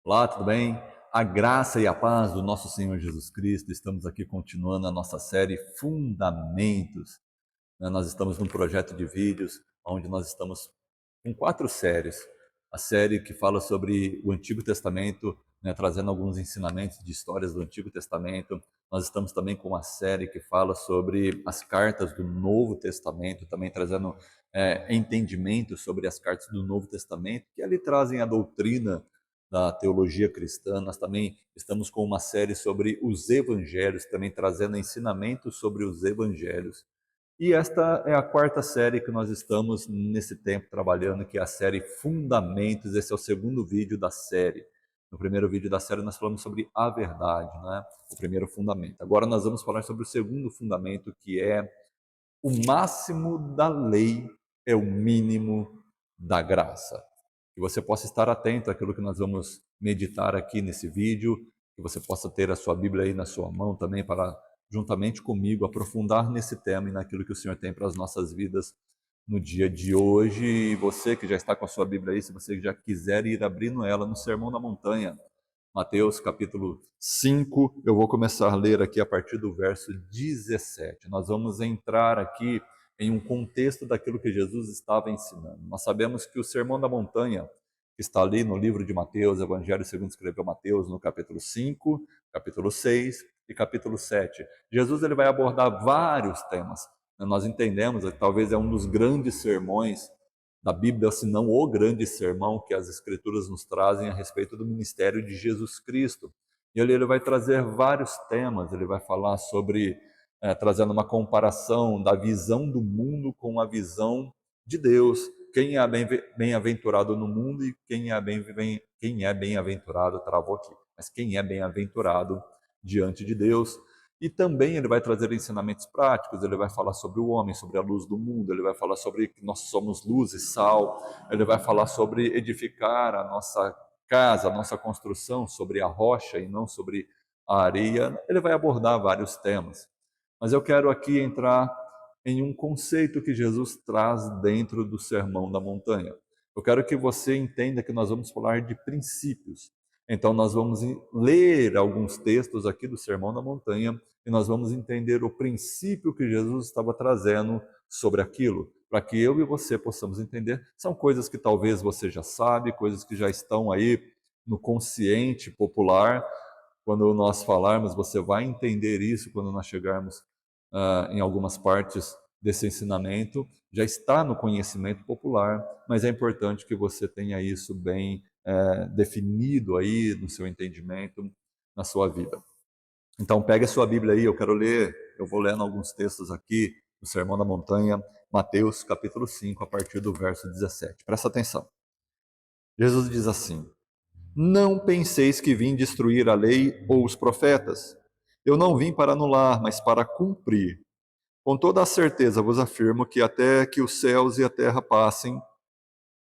Olá, tudo bem? A graça e a paz do nosso Senhor Jesus Cristo. Estamos aqui continuando a nossa série Fundamentos. Nós estamos num projeto de vídeos onde nós estamos com 4 séries. A série que fala sobre o Antigo Testamento, trazendo alguns ensinamentos de histórias do Antigo Testamento. Nós estamos também com uma série que fala sobre as cartas do Novo Testamento, também trazendo entendimento sobre as cartas do Novo Testamento, que ali trazem a doutrina da teologia cristã. Nós também estamos com uma série sobre os evangelhos, também trazendo ensinamentos sobre os evangelhos. E esta é a 4ª série que nós estamos nesse tempo trabalhando, que é a série Fundamentos. Esse é o segundo vídeo da série. No primeiro vídeo da série nós falamos sobre a verdade, né? O primeiro fundamento. Agora nós vamos falar sobre o segundo fundamento, que é o máximo da lei é o mínimo da graça. Que você possa estar atento àquilo que nós vamos meditar aqui nesse vídeo, que você possa ter a sua Bíblia aí na sua mão também para, juntamente comigo, aprofundar nesse tema e naquilo que o Senhor tem para as nossas vidas no dia de hoje. E você que já está com a sua Bíblia aí, se você já quiser ir abrindo ela no Sermão da Montanha, Mateus capítulo 5, eu vou começar a ler aqui a partir do verso 17. Nós vamos entrar aqui em um contexto daquilo que Jesus estava ensinando. Nós sabemos que o Sermão da Montanha, que está ali no livro de Mateus, Evangelho segundo escreveu Mateus, no capítulo 5, capítulo 6 e capítulo 7. Jesus ele vai abordar vários temas. Nós entendemos que talvez é um dos grandes sermões da Bíblia, se não o grande sermão que as Escrituras nos trazem a respeito do ministério de Jesus Cristo. E ele vai trazer vários temas, ele vai falar sobre, trazendo uma comparação da visão do mundo com a visão de Deus. Quem é bem-aventurado no mundo e quem é bem-aventurado, travou aqui, mas quem é bem-aventurado diante de Deus. E também ele vai trazer ensinamentos práticos, ele vai falar sobre o homem, sobre a luz do mundo, ele vai falar sobre que nós somos luz e sal, ele vai falar sobre edificar a nossa casa, a nossa construção sobre a rocha e não sobre a areia. Ele vai abordar vários temas. Mas eu quero aqui entrar em um conceito que Jesus traz dentro do Sermão da Montanha. Eu quero que você entenda que nós vamos falar de princípios. Então, nós vamos ler alguns textos aqui do Sermão da Montanha e nós vamos entender o princípio que Jesus estava trazendo sobre aquilo, para que eu e você possamos entender. São coisas que talvez você já sabe, coisas que já estão aí no consciente popular. Quando nós falarmos, você vai entender isso quando nós chegarmos em algumas partes desse ensinamento. Já está no conhecimento popular, mas é importante que você tenha isso bem definido aí no seu entendimento, na sua vida. Então, pegue a sua Bíblia aí, eu vou lendo alguns textos aqui do Sermão da Montanha, Mateus capítulo 5, a partir do verso 17. Presta atenção. Jesus diz assim: Não penseis que vim destruir a lei ou os profetas. Eu não vim para anular, mas para cumprir. Com toda a certeza vos afirmo que até que os céus e a terra passem,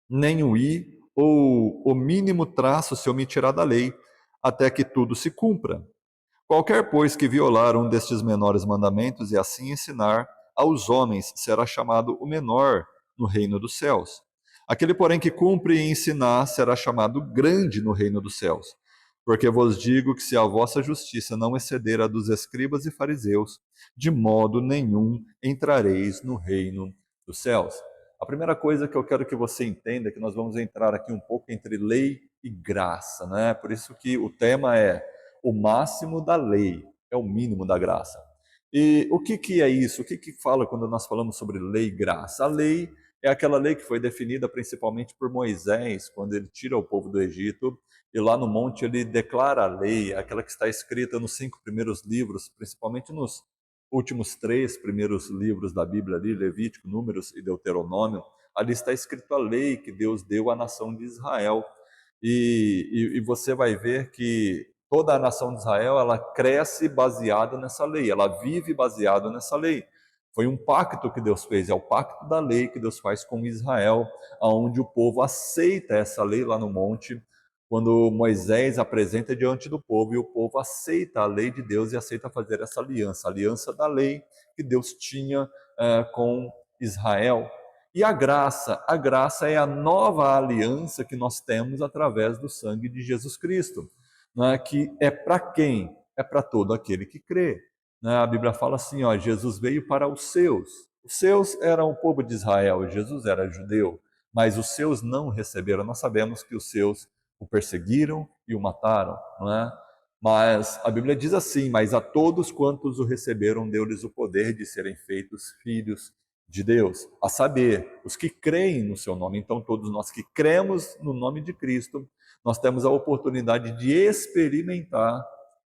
nem o i ou o mínimo traço se omitirá da lei, até que tudo se cumpra. Qualquer, pois, que violar um destes menores mandamentos e assim ensinar aos homens será chamado o menor no reino dos céus. Aquele, porém, que cumpre e ensinar será chamado grande no reino dos céus. Porque vos digo que se a vossa justiça não exceder a dos escribas e fariseus, de modo nenhum entrareis no reino dos céus. A primeira coisa que eu quero que você entenda é que nós vamos entrar aqui um pouco entre lei e graça, né? Por isso que o tema é o máximo da lei, é o mínimo da graça. E o que é isso? O que fala quando nós falamos sobre lei e graça? A lei é aquela lei que foi definida principalmente por Moisés, quando ele tira o povo do Egito, e lá no monte ele declara a lei, aquela que está escrita nos 5 primeiros livros, principalmente nos últimos 3 primeiros livros da Bíblia ali, Levítico, Números e Deuteronômio. Ali está escrito a lei que Deus deu à nação de Israel. E você vai ver que toda a nação de Israel, ela cresce baseada nessa lei, ela vive baseada nessa lei. Foi um pacto que Deus fez, é o pacto da lei que Deus faz com Israel, onde o povo aceita essa lei lá no monte, quando Moisés apresenta diante do povo, e o povo aceita a lei de Deus e aceita fazer essa aliança, a aliança da lei que Deus tinha com Israel. E a graça é a nova aliança que nós temos através do sangue de Jesus Cristo, né? Que é para quem? É para todo aquele que crê. Né? A Bíblia fala assim, ó, Jesus veio para os seus. Os seus eram o povo de Israel, Jesus era judeu, mas os seus não receberam. Nós sabemos que os seus o perseguiram e o mataram, não é? Mas a Bíblia diz assim, mas a todos quantos o receberam, deu-lhes o poder de serem feitos filhos de Deus, a saber, os que creem no seu nome. Então, todos nós que cremos no nome de Cristo, nós temos a oportunidade de experimentar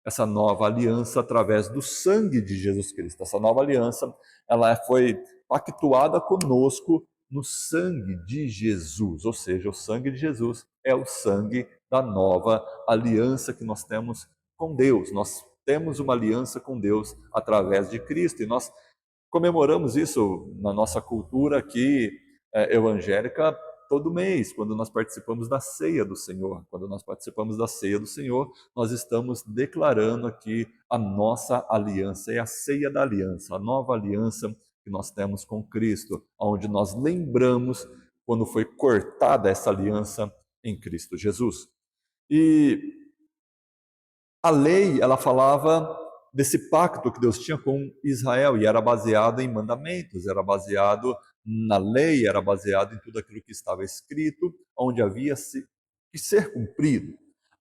essa nova aliança através do sangue de Jesus Cristo. Essa nova aliança, ela foi pactuada conosco no sangue de Jesus, ou seja, o sangue de Jesus é o sangue da nova aliança que nós temos com Deus. Nós temos uma aliança com Deus através de Cristo e nós comemoramos isso na nossa cultura aqui evangélica todo mês, quando nós participamos da ceia do Senhor. Quando nós participamos da ceia do Senhor, nós estamos declarando aqui a nossa aliança, é a ceia da aliança, a nova aliança que nós temos com Cristo, onde nós lembramos quando foi cortada essa aliança em Cristo Jesus. E a lei, ela falava desse pacto que Deus tinha com Israel e era baseado em mandamentos, era baseado na lei, era baseado em tudo aquilo que estava escrito, onde havia que ser cumprido.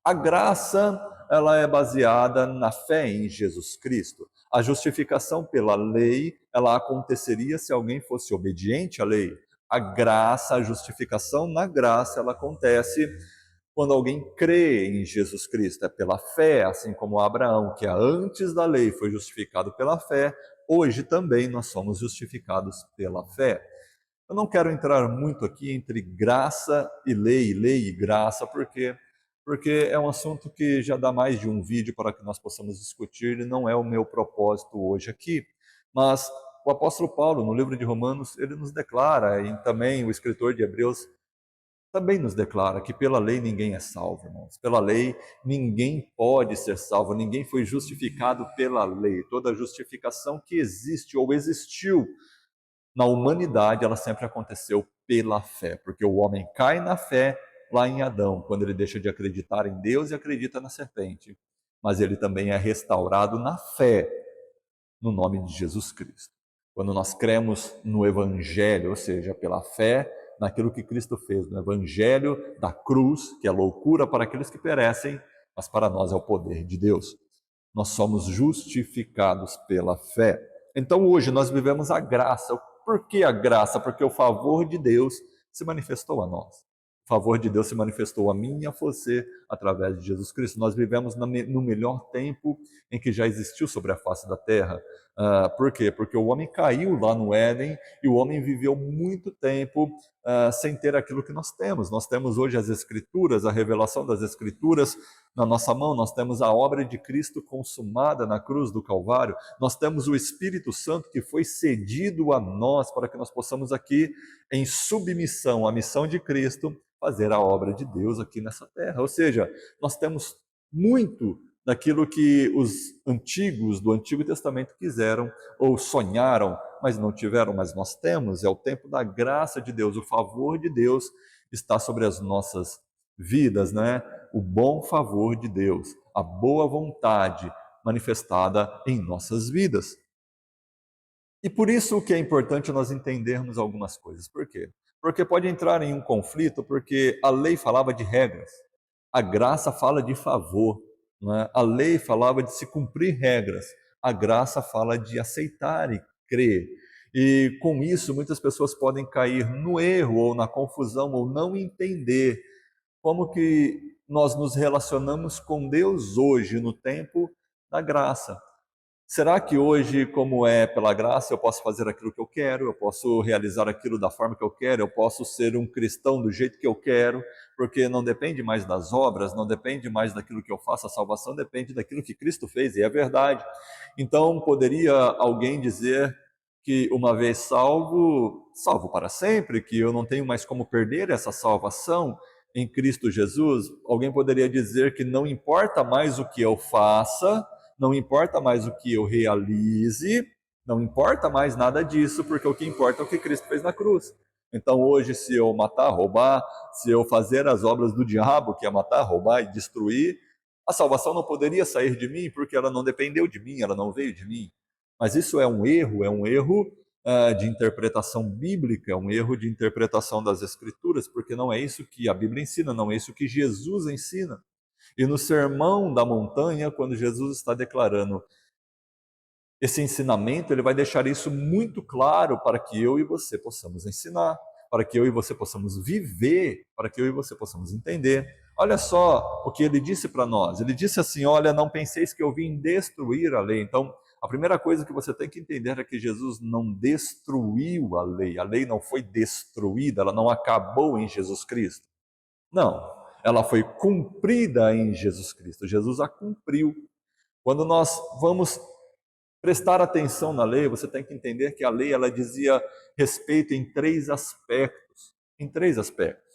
A graça, ela é baseada na fé em Jesus Cristo. A justificação pela lei, ela aconteceria se alguém fosse obediente à lei. A graça, a justificação na graça, ela acontece quando alguém crê em Jesus Cristo, é pela fé, assim como Abraão, que antes da lei foi justificado pela fé, hoje também nós somos justificados pela fé. Eu não quero entrar muito aqui entre graça e lei e graça, porque é um assunto que já dá mais de um vídeo para que nós possamos discutir e não é o meu propósito hoje aqui. Mas o apóstolo Paulo, no livro de Romanos, ele nos declara, e também o escritor de Hebreus também nos declara que pela lei ninguém é salvo, irmãos. Pela lei ninguém pode ser salvo, ninguém foi justificado pela lei. Toda justificação que existe ou existiu na humanidade, ela sempre aconteceu pela fé, porque o homem cai na fé lá em Adão, quando ele deixa de acreditar em Deus e acredita na serpente. Mas ele também é restaurado na fé, no nome de Jesus Cristo. Quando nós cremos no Evangelho, ou seja, pela fé naquilo que Cristo fez, no Evangelho da cruz, que é loucura para aqueles que perecem, mas para nós é o poder de Deus. Nós somos justificados pela fé. Então hoje nós vivemos a graça. Por que a graça? Porque o favor de Deus se manifestou a nós. O favor de Deus se manifestou a mim e a você através de Jesus Cristo. Nós vivemos no melhor tempo em que já existiu sobre a face da terra. Por quê? Porque o homem caiu lá no Éden e o homem viveu muito tempo sem ter aquilo que nós temos. Nós temos hoje as Escrituras, a revelação das Escrituras na nossa mão, nós temos a obra de Cristo consumada na cruz do Calvário, nós temos o Espírito Santo que foi cedido a nós para que nós possamos aqui, em submissão à missão de Cristo, fazer a obra de Deus aqui nessa terra. Ou seja, nós temos muito daquilo que os antigos do Antigo Testamento quiseram ou sonharam, mas não tiveram, mas nós temos. É o tempo da graça de Deus, o favor de Deus está sobre as nossas vidas, né? O bom favor de Deus, a boa vontade manifestada em nossas vidas. E por isso que é importante nós entendermos algumas coisas. Por quê? Porque pode entrar em um conflito, porque a lei falava de regras, a graça fala de favor, não é? A lei falava de se cumprir regras, a graça fala de aceitar e crer. E com isso, muitas pessoas podem cair no erro ou na confusão ou não entender como que nós nos relacionamos com Deus hoje, no tempo da graça. Será que hoje, como é pela graça, eu posso fazer aquilo que eu quero, eu posso realizar aquilo da forma que eu quero, eu posso ser um cristão do jeito que eu quero, porque não depende mais das obras, não depende mais daquilo que eu faço, a salvação depende daquilo que Cristo fez, e é verdade. Então, poderia alguém dizer que uma vez salvo, salvo para sempre, que eu não tenho mais como perder essa salvação em Cristo Jesus? Alguém poderia dizer que não importa mais o que eu faça, não importa mais o que eu realize, não importa mais nada disso, porque o que importa é o que Cristo fez na cruz. Então hoje, se eu matar, roubar, se eu fazer as obras do diabo, que é matar, roubar e destruir, a salvação não poderia sair de mim, porque ela não dependeu de mim, ela não veio de mim. Mas isso é um erro de interpretação bíblica, é um erro de interpretação das Escrituras, porque não é isso que a Bíblia ensina, não é isso que Jesus ensina. E no Sermão da Montanha, quando Jesus está declarando esse ensinamento, ele vai deixar isso muito claro para que eu e você possamos ensinar, para que eu e você possamos viver, para que eu e você possamos entender. Olha só o que ele disse para nós. Ele disse assim: olha, não penseis que eu vim destruir a lei. Então, a primeira coisa que você tem que entender é que Jesus não destruiu a lei não foi destruída, ela não acabou em Jesus Cristo. Não, ela foi cumprida em Jesus Cristo. Jesus a cumpriu. Quando nós vamos prestar atenção na lei, você tem que entender que a lei ela dizia respeito em três aspectos. Em três aspectos.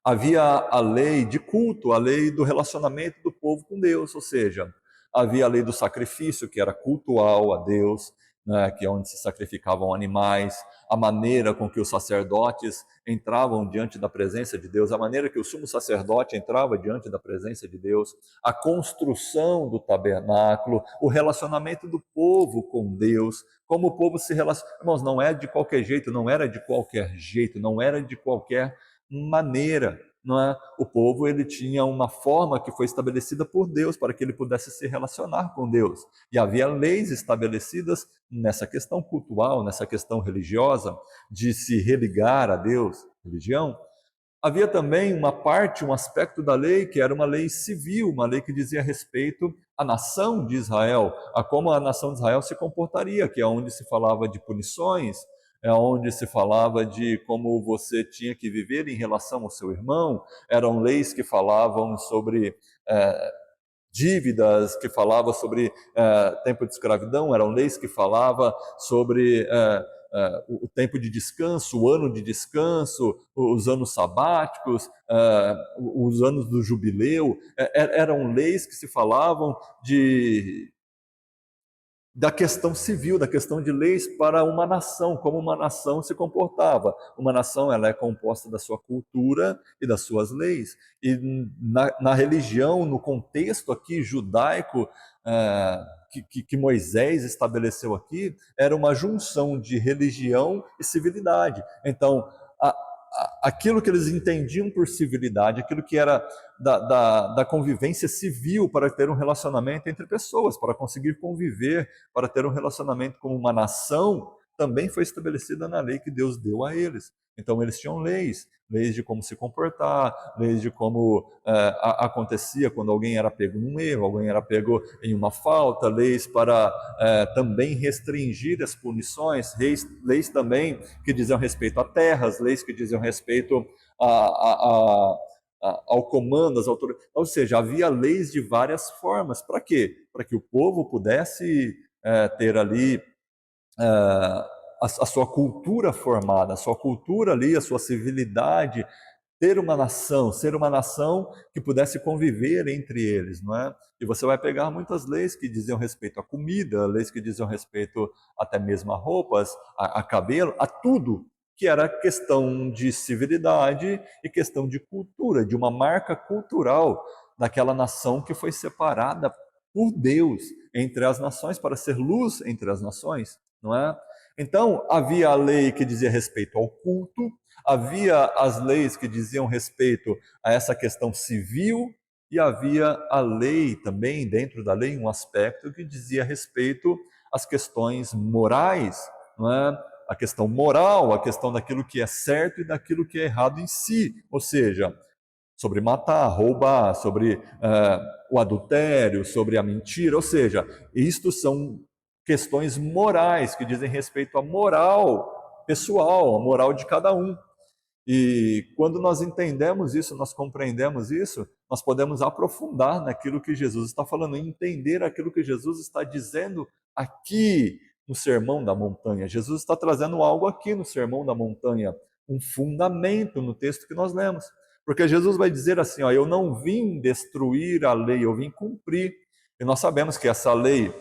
Havia a lei de culto, a lei do relacionamento do povo com Deus, ou seja, havia a lei do sacrifício, que era cultual a Deus, né, que é onde se sacrificavam animais, a maneira com que os sacerdotes entravam diante da presença de Deus, a maneira que o sumo sacerdote entrava diante da presença de Deus, a construção do tabernáculo, o relacionamento do povo com Deus, como o povo se relaciona. Irmãos, não é de qualquer jeito, não era de qualquer jeito, não era de qualquer maneira, não é? O povo ele tinha uma forma que foi estabelecida por Deus para que ele pudesse se relacionar com Deus. E havia leis estabelecidas nessa questão cultural, nessa questão religiosa de se religar a Deus, religião. Havia também uma parte, um aspecto da lei que era uma lei civil, uma lei que dizia respeito à nação de Israel, a como a nação de Israel se comportaria, que é onde se falava de punições, é onde se falava de como você tinha que viver em relação ao seu irmão, eram leis que falavam sobre dívidas, que falavam sobre tempo de escravidão, eram leis que falavam sobre o tempo de descanso, o ano de descanso, os anos sabáticos, os anos do jubileu, eram leis que se falavam da questão civil, da questão de leis para uma nação, como uma nação se comportava. Uma nação ela é composta da sua cultura e das suas leis. E na religião, no contexto aqui judaico, que Moisés estabeleceu aqui, era uma junção de religião e civilidade. Então, aquilo que eles entendiam por civilidade, aquilo que era da convivência civil para ter um relacionamento entre pessoas, para conseguir conviver, para ter um relacionamento como uma nação, também foi estabelecida na lei que Deus deu a eles. Então eles tinham leis, leis de como se comportar, leis de como acontecia quando alguém era pego num erro, alguém era pego em uma falta, leis para também restringir as punições, leis também que diziam respeito a terras, leis que diziam respeito ao comando, às autoridades. Ou seja, havia leis de várias formas. Para quê? Para que o povo pudesse ter ali a sua cultura formada, a sua cultura ali, a sua civilidade, ter uma nação, ser uma nação que pudesse conviver entre eles, não é? E você vai pegar muitas leis que diziam respeito à comida, leis que diziam respeito até mesmo a roupas, a cabelo, a tudo que era questão de civilidade e questão de cultura, de uma marca cultural daquela nação que foi separada por Deus entre as nações para ser luz entre as nações, não é? Então, havia a lei que dizia respeito ao culto, havia as leis que diziam respeito a essa questão civil e havia a lei também, dentro da lei, um aspecto que dizia respeito às questões morais, não é? A questão moral, a questão daquilo que é certo e daquilo que é errado em si, ou seja, sobre matar, roubar, sobre o adultério, sobre a mentira, ou seja, isto são questões morais que dizem respeito à moral pessoal, à moral de cada um. E quando nós entendemos isso, nós compreendemos isso, nós podemos aprofundar naquilo que Jesus está falando, entender aquilo que Jesus está dizendo aqui no Sermão da Montanha. Jesus está trazendo algo aqui no Sermão da Montanha, um fundamento no texto que nós lemos. Porque Jesus vai dizer assim, ó, eu não vim destruir a lei, eu vim cumprir. E nós sabemos que essa lei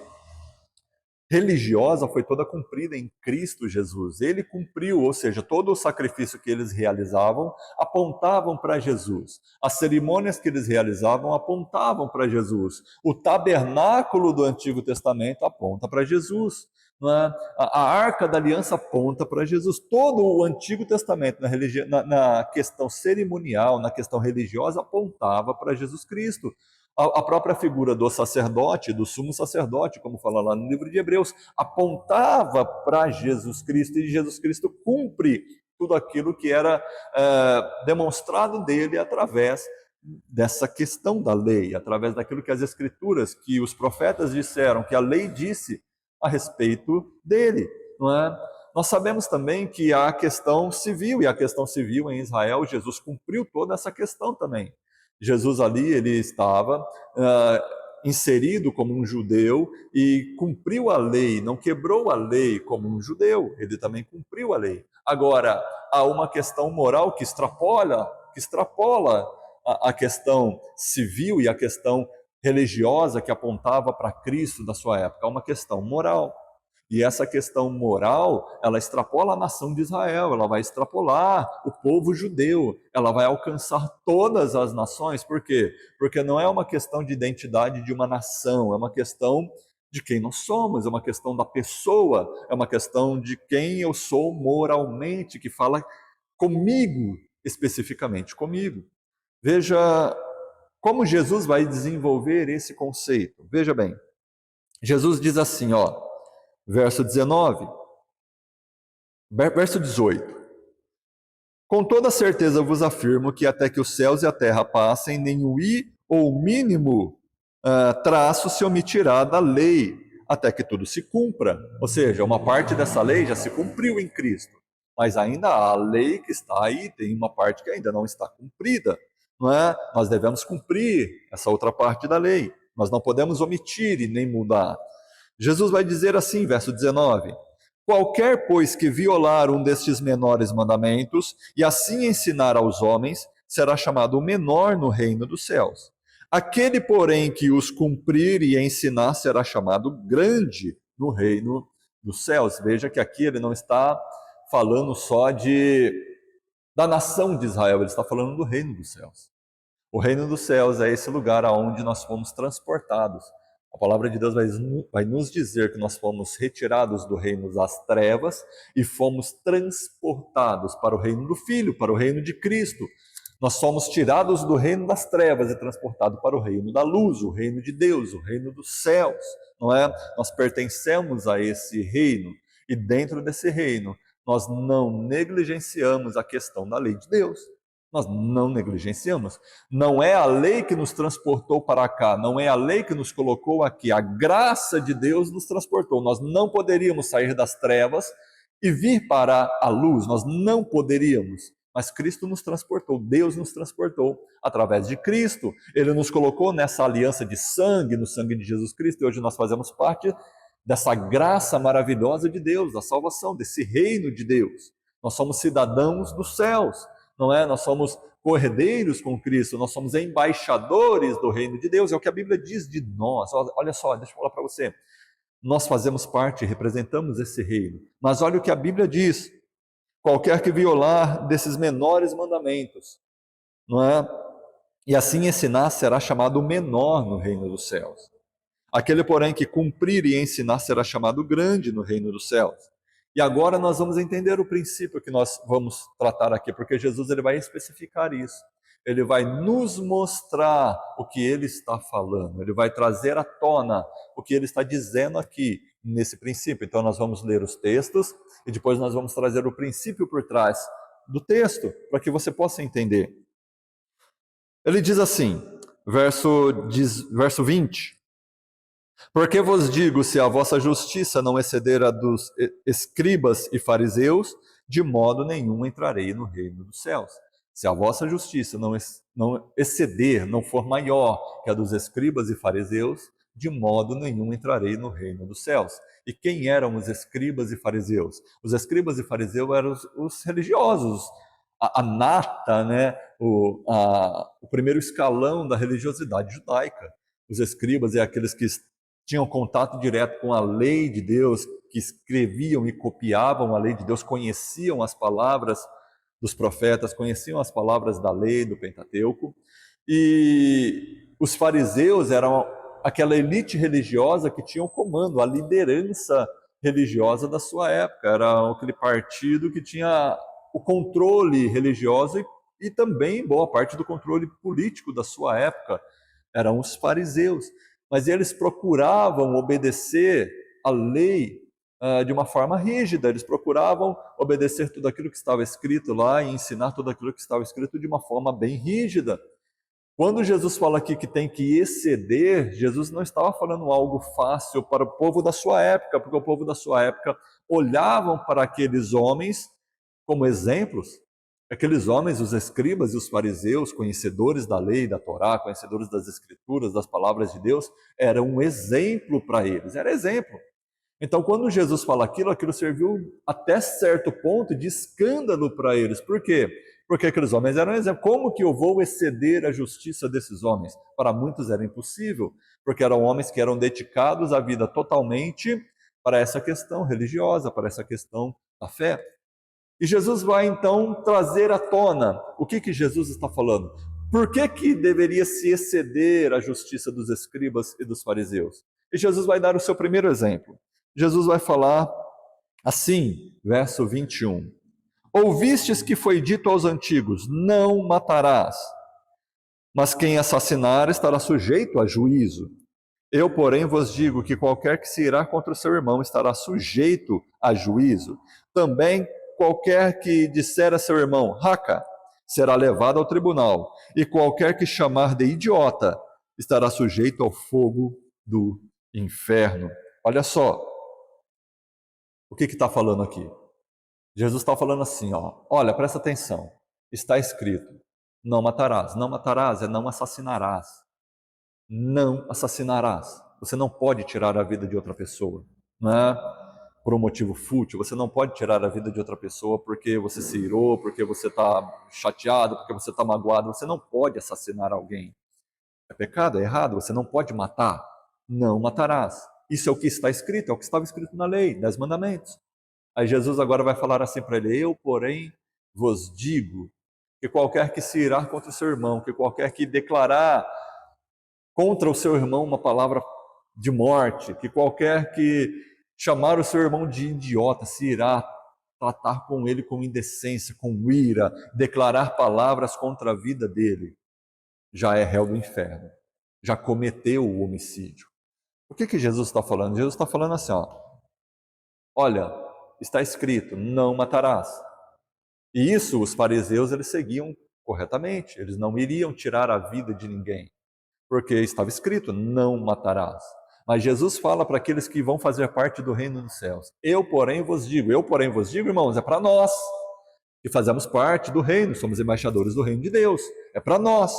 religiosa foi toda cumprida em Cristo Jesus. Ele cumpriu, ou seja, todo o sacrifício que eles realizavam apontavam para Jesus. As cerimônias que eles realizavam apontavam para Jesus. O tabernáculo do Antigo Testamento aponta para Jesus. Não é? A Arca da Aliança aponta para Jesus. Todo o Antigo Testamento, na questão cerimonial, na questão religiosa, apontava para Jesus Cristo. A própria figura do sacerdote, do sumo sacerdote, como fala lá no livro de Hebreus, apontava para Jesus Cristo, e Jesus Cristo cumpre tudo aquilo que era demonstrado dele através dessa questão da lei, através daquilo que as Escrituras, que os profetas disseram, que a lei disse a respeito dele, não é? Nós sabemos também que há a questão civil, e a questão civil em Israel, Jesus cumpriu toda essa questão também. Jesus ali, ele estava inserido como um judeu e cumpriu a lei, não quebrou a lei como um judeu, ele também cumpriu a lei. Agora, há uma questão moral que extrapola a questão civil e a questão religiosa que apontava para Cristo da sua época, há uma questão moral. E essa questão moral, ela extrapola a nação de Israel, ela vai extrapolar o povo judeu, ela vai alcançar todas as nações. Por quê? Porque não é uma questão de identidade de uma nação, é uma questão de quem nós somos, é uma questão da pessoa, é uma questão de quem eu sou moralmente, que fala comigo, especificamente comigo. Veja como Jesus vai desenvolver esse conceito. Veja bem, Jesus diz assim, ó, verso 19, verso 18. Com toda certeza vos afirmo que até que os céus e a terra passem, nem o i ou o mínimo traço se omitirá da lei, até que tudo se cumpra. Ou seja, uma parte dessa lei já se cumpriu em Cristo, mas ainda há a lei que está aí, tem uma parte que ainda não está cumprida. Não é? Nós devemos cumprir essa outra parte da lei. Nós não podemos omitir e nem mudar. Jesus vai dizer assim, verso 19: qualquer, pois, que violar um destes menores mandamentos e assim ensinar aos homens, será chamado o menor no reino dos céus. Aquele, porém, que os cumprir e ensinar, será chamado grande no reino dos céus. Veja que aqui ele não está falando só da nação de Israel, ele está falando do reino dos céus. O reino dos céus é esse lugar aonde nós fomos transportados. A palavra de Deus vai nos dizer que nós fomos retirados do reino das trevas e fomos transportados para o reino do Filho, para o reino de Cristo. Nós somos tirados do reino das trevas e transportados para o reino da luz, o reino de Deus, o reino dos céus, não é? Nós pertencemos a esse reino e dentro desse reino nós não negligenciamos a questão da lei de Deus. Nós não negligenciamos. Não é a lei que nos transportou para cá, não é a lei que nos colocou aqui. A graça de Deus nos transportou. Nós não poderíamos sair das trevas e vir para a luz. Nós não poderíamos. Mas Cristo nos transportou, Deus nos transportou através de Cristo. Ele nos colocou nessa aliança de sangue, no sangue de Jesus Cristo, e hoje nós fazemos parte dessa graça maravilhosa de Deus, da salvação, desse reino de Deus. Nós somos cidadãos dos céus. Não é? Nós somos cordeiros com Cristo, nós somos embaixadores do reino de Deus, é o que a Bíblia diz de nós. Olha só, deixa eu falar para você. Nós fazemos parte, representamos esse reino, mas olha o que a Bíblia diz: qualquer que violar desses menores mandamentos, não é? E assim ensinar, será chamado menor no reino dos céus. Aquele, porém, que cumprir e ensinar, será chamado grande no reino dos céus. E agora nós vamos entender o princípio que nós vamos tratar aqui, porque Jesus ele vai especificar isso. Ele vai nos mostrar o que ele está falando, ele vai trazer à tona o que ele está dizendo aqui nesse princípio. Então nós vamos ler os textos e depois nós vamos trazer o princípio por trás do texto, para que você possa entender. Ele diz assim, verso 20: porque vos digo, se a vossa justiça não exceder a dos escribas e fariseus, de modo nenhum entrarei no reino dos céus. Se a vossa justiça não exceder, não for maior que a dos escribas e fariseus, de modo nenhum entrarei no reino dos céus. E quem eram os escribas e fariseus? Os escribas e fariseus eram os religiosos, a nata, né? O primeiro escalão da religiosidade judaica. Os escribas é aqueles que tinham contato direto com a lei de Deus, que escreviam e copiavam a lei de Deus, conheciam as palavras dos profetas, conheciam as palavras da lei, do Pentateuco, e os fariseus eram aquela elite religiosa que tinha o comando, a liderança religiosa da sua época, era aquele partido que tinha o controle religioso e também boa parte do controle político da sua época, eram os fariseus. Mas eles procuravam obedecer a lei de uma forma rígida, eles procuravam obedecer tudo aquilo que estava escrito lá e ensinar tudo aquilo que estava escrito de uma forma bem rígida. Quando Jesus fala aqui que tem que exceder, Jesus não estava falando algo fácil para o povo da sua época, porque o povo da sua época olhavam para aqueles homens como exemplos. Aqueles homens, os escribas e os fariseus, conhecedores da lei, da Torá, conhecedores das escrituras, das palavras de Deus, eram um exemplo para eles, era exemplo. Então, quando Jesus fala aquilo, aquilo serviu até certo ponto de escândalo para eles. Por quê? Porque aqueles homens eram um exemplo. Como que eu vou exceder a justiça desses homens? Para muitos era impossível, porque eram homens que eram dedicados à vida totalmente para essa questão religiosa, para essa questão da fé. E Jesus vai então trazer à tona o que Jesus está falando. Por que deveria se exceder a justiça dos escribas e dos fariseus? E Jesus vai dar o seu primeiro exemplo. Jesus vai falar assim, verso 21. Ouvistes que foi dito aos antigos, não matarás, mas quem assassinar estará sujeito a juízo. Eu, porém, vos digo que qualquer que se irá contra o seu irmão estará sujeito a juízo. Também qualquer que disser a seu irmão, raca, será levado ao tribunal. E qualquer que chamar de idiota estará sujeito ao fogo do inferno. Olha só, o que está falando aqui? Jesus está falando assim, ó, olha, presta atenção, está escrito, não matarás. Não matarás é não assassinarás. Não assassinarás. Você não pode tirar a vida de outra pessoa, né? Por um motivo fútil. Você não pode tirar a vida de outra pessoa porque você se irou, porque você está chateado, porque você está magoado. Você não pode assassinar alguém. É pecado, é errado. Você não pode matar. Não matarás. Isso é o que está escrito, é o que estava escrito na lei, 10 mandamentos. Aí Jesus agora vai falar assim para ele: eu, porém, vos digo que qualquer que se irá contra o seu irmão, que qualquer que declarar contra o seu irmão uma palavra de morte, que qualquer que chamar o seu irmão de idiota se irá tratar com ele com indecência, com ira, declarar palavras contra a vida dele, já é réu do inferno, já cometeu o homicídio. O que Jesus está falando? Jesus está falando assim, ó, olha, está escrito, não matarás. E isso os fariseus eles seguiam corretamente, eles não iriam tirar a vida de ninguém, porque estava escrito, não matarás. Mas Jesus fala para aqueles que vão fazer parte do reino dos céus, eu porém vos digo, irmãos, é para nós, que fazemos parte do reino, somos embaixadores do reino de Deus, é para nós.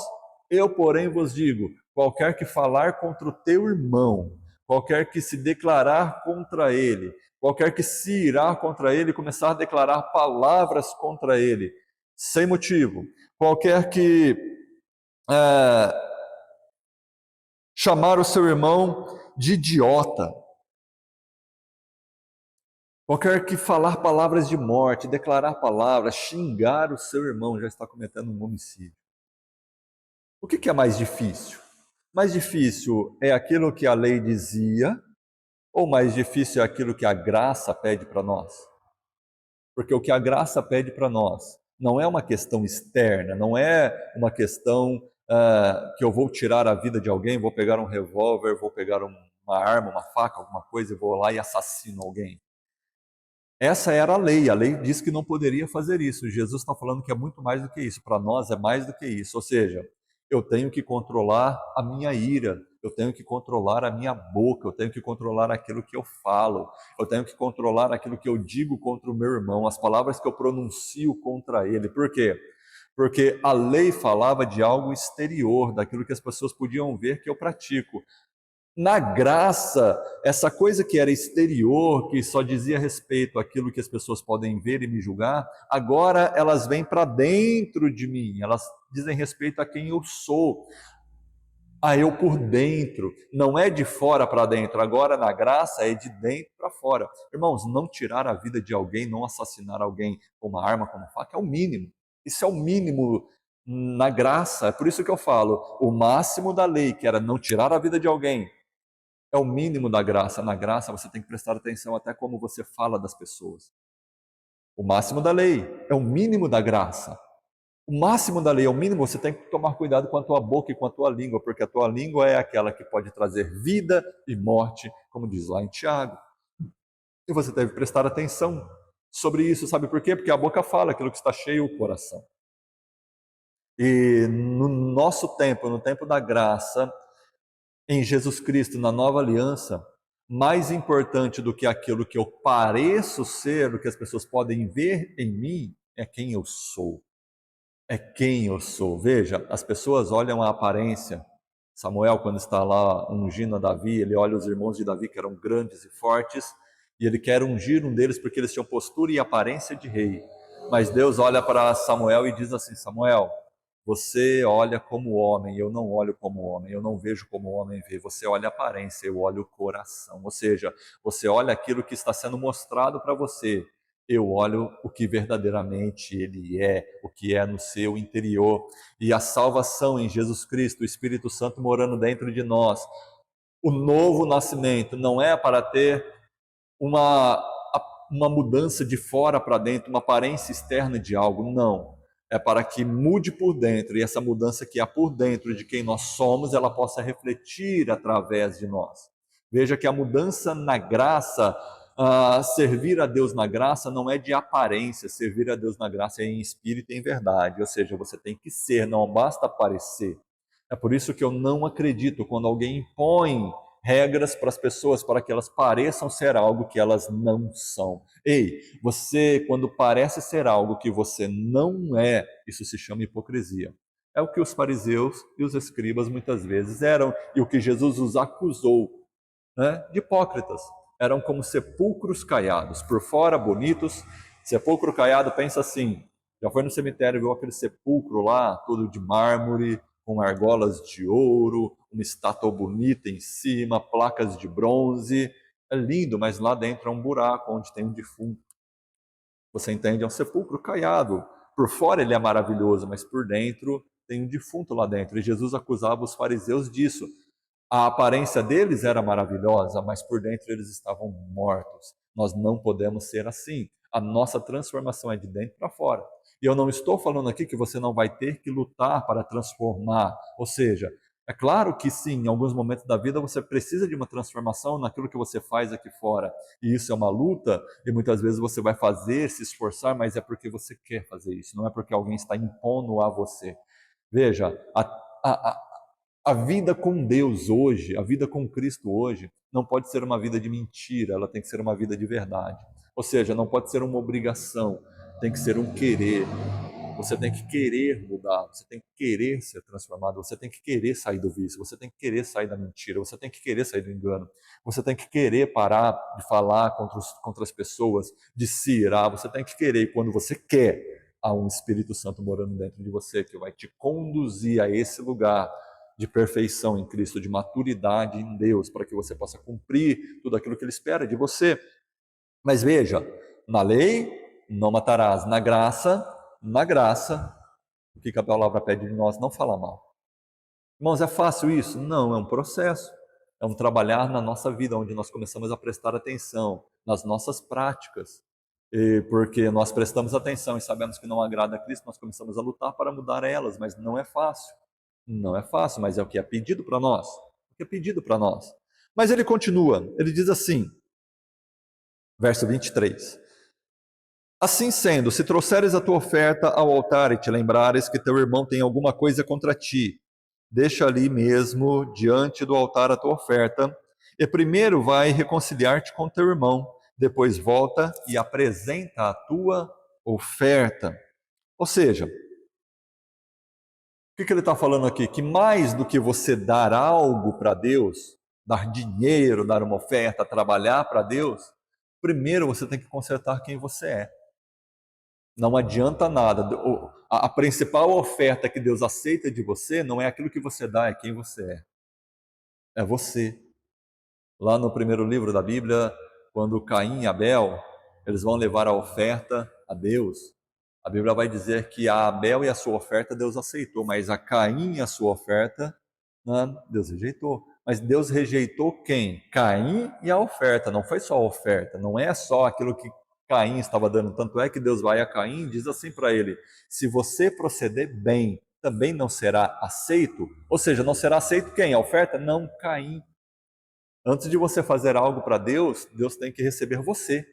Eu porém vos digo, qualquer que falar contra o teu irmão, qualquer que se declarar contra ele, qualquer que se irá contra ele, começar a declarar palavras contra ele, sem motivo, qualquer que chamar o seu irmão de idiota, qualquer que falar palavras de morte, declarar palavras, xingar o seu irmão, já está cometendo um homicídio. O que é mais difícil? Mais difícil é aquilo que a lei dizia, ou mais difícil é aquilo que a graça pede para nós? Porque o que a graça pede para nós não é uma questão externa, não é uma questão que eu vou tirar a vida de alguém, vou pegar um revólver, vou pegar uma arma, uma faca, alguma coisa, e vou lá e assassino alguém. Essa era a lei diz que não poderia fazer isso. Jesus está falando que é muito mais do que isso, para nós é mais do que isso. Ou seja, eu tenho que controlar a minha ira, eu tenho que controlar a minha boca, eu tenho que controlar aquilo que eu falo, eu tenho que controlar aquilo que eu digo contra o meu irmão, as palavras que eu pronuncio contra ele. Por quê? Porque a lei falava de algo exterior, daquilo que as pessoas podiam ver que eu pratico. Na graça, essa coisa que era exterior, que só dizia respeito àquilo que as pessoas podem ver e me julgar, agora elas vêm para dentro de mim, elas dizem respeito a quem eu sou. a eu por dentro. Não é de fora para dentro. Agora, na graça, é de dentro para fora. Irmãos, não tirar a vida de alguém, não assassinar alguém com uma arma, com uma faca, é o mínimo. Isso é o mínimo na graça. É por isso que eu falo, o máximo da lei, que era não tirar a vida de alguém, é o mínimo da graça. Na graça, você tem que prestar atenção até como você fala das pessoas. O máximo da lei é o mínimo da graça. O máximo da lei é o mínimo, você tem que tomar cuidado com a tua boca e com a tua língua, porque a tua língua é aquela que pode trazer vida e morte, como diz lá em Tiago. E você deve prestar atenção sobre isso, sabe por quê? Porque a boca fala aquilo que está cheio o coração. E no nosso tempo, no tempo da graça, em Jesus Cristo, na nova aliança, mais importante do que aquilo que eu pareço ser, do que as pessoas podem ver em mim, é quem eu sou. É quem eu sou. Veja, as pessoas olham a aparência. Samuel, quando está lá ungindo a Davi, ele olha os irmãos de Davi, que eram grandes e fortes, e ele quer ungir um deles porque eles tinham postura e aparência de rei. Mas Deus olha para Samuel e diz assim: Samuel, você olha como homem, eu não olho como homem, eu não vejo como o homem vê. Você olha a aparência, eu olho o coração. Ou seja, você olha aquilo que está sendo mostrado para você, eu olho o que verdadeiramente Ele é, o que é no seu interior. E a salvação em Jesus Cristo, o Espírito Santo morando dentro de nós, o novo nascimento não é para ter uma, uma mudança de fora para dentro, uma aparência externa de algo, não. É para que mude por dentro, e essa mudança que há por dentro de quem nós somos, ela possa refletir através de nós. Veja que a mudança na graça, servir a Deus na graça não é de aparência, servir a Deus na graça é em espírito e em verdade, ou seja, você tem que ser, não basta parecer. É por isso que eu não acredito quando alguém impõe regras para as pessoas para que elas pareçam ser algo que elas não são. Ei, você, quando parece ser algo que você não é, isso se chama hipocrisia. É o que os fariseus e os escribas muitas vezes eram, e o que Jesus os acusou, né, de hipócritas. Eram como sepulcros caiados, por fora bonitos. Sepulcro caiado, pensa assim, já foi no cemitério, viu aquele sepulcro lá, todo de mármore, com argolas de ouro, uma estátua bonita em cima, placas de bronze. É lindo, mas lá dentro é um buraco onde tem um defunto. Você entende? É um sepulcro caiado. Por fora ele é maravilhoso, mas por dentro tem um defunto lá dentro. E Jesus acusava os fariseus disso. A aparência deles era maravilhosa, mas por dentro eles estavam mortos. Nós não podemos ser assim. A nossa transformação é de dentro para fora. E eu não estou falando aqui que você não vai ter que lutar para transformar. Ou seja, é claro que sim, em alguns momentos da vida você precisa de uma transformação naquilo que você faz aqui fora. E isso é uma luta, e muitas vezes você vai fazer, se esforçar, mas é porque você quer fazer isso, não é porque alguém está impondo a você. Veja, a, a vida com Deus hoje, a vida com Cristo hoje, não pode ser uma vida de mentira, ela tem que ser uma vida de verdade. Ou seja, não pode ser uma obrigação, tem que ser um querer. Você tem que querer mudar, você tem que querer ser transformado, você tem que querer sair do vício, você tem que querer sair da mentira, você tem que querer sair do engano, você tem que querer parar de falar contra as pessoas, de se irar, você tem que querer, e quando você quer, há um Espírito Santo morando dentro de você que vai te conduzir a esse lugar de perfeição em Cristo, de maturidade em Deus, para que você possa cumprir tudo aquilo que Ele espera de você. Mas veja, na lei, não matarás. Na graça, o que a palavra pede de nós? Não falar mal. Irmãos, é fácil isso? Não, é um processo. É um trabalhar na nossa vida, onde nós começamos a prestar atenção nas nossas práticas. E porque nós prestamos atenção e sabemos que não agrada a Cristo, nós começamos a lutar para mudar elas, mas não é fácil. Não é fácil, mas é o que é pedido para nós. O que é pedido para nós. Mas ele continua, ele diz assim, verso 23. Assim sendo, se trouxeres a tua oferta ao altar e te lembrares que teu irmão tem alguma coisa contra ti, deixa ali mesmo diante do altar a tua oferta, e primeiro vai reconciliar-te com teu irmão, depois volta e apresenta a tua oferta. Ou seja, o que ele está falando aqui? Que mais do que você dar algo para Deus, dar dinheiro, dar uma oferta, trabalhar para Deus, primeiro você tem que consertar quem você é. Não adianta nada. A principal oferta que Deus aceita de você não é aquilo que você dá, é quem você é. É você. Lá no primeiro livro da Bíblia, quando Caim e Abel, eles vão levar a oferta a Deus, a Bíblia vai dizer que a Abel e a sua oferta Deus aceitou, mas a Caim e a sua oferta, né, Deus rejeitou. Mas Deus rejeitou quem? Caim e a oferta, não foi só a oferta, não é só aquilo que Caim estava dando. Tanto é que Deus vai a Caim e diz assim para ele: se você proceder bem, também não será aceito. Ou seja, não será aceito quem? A oferta? Não, Caim. Antes de você fazer algo para Deus, Deus tem que receber você.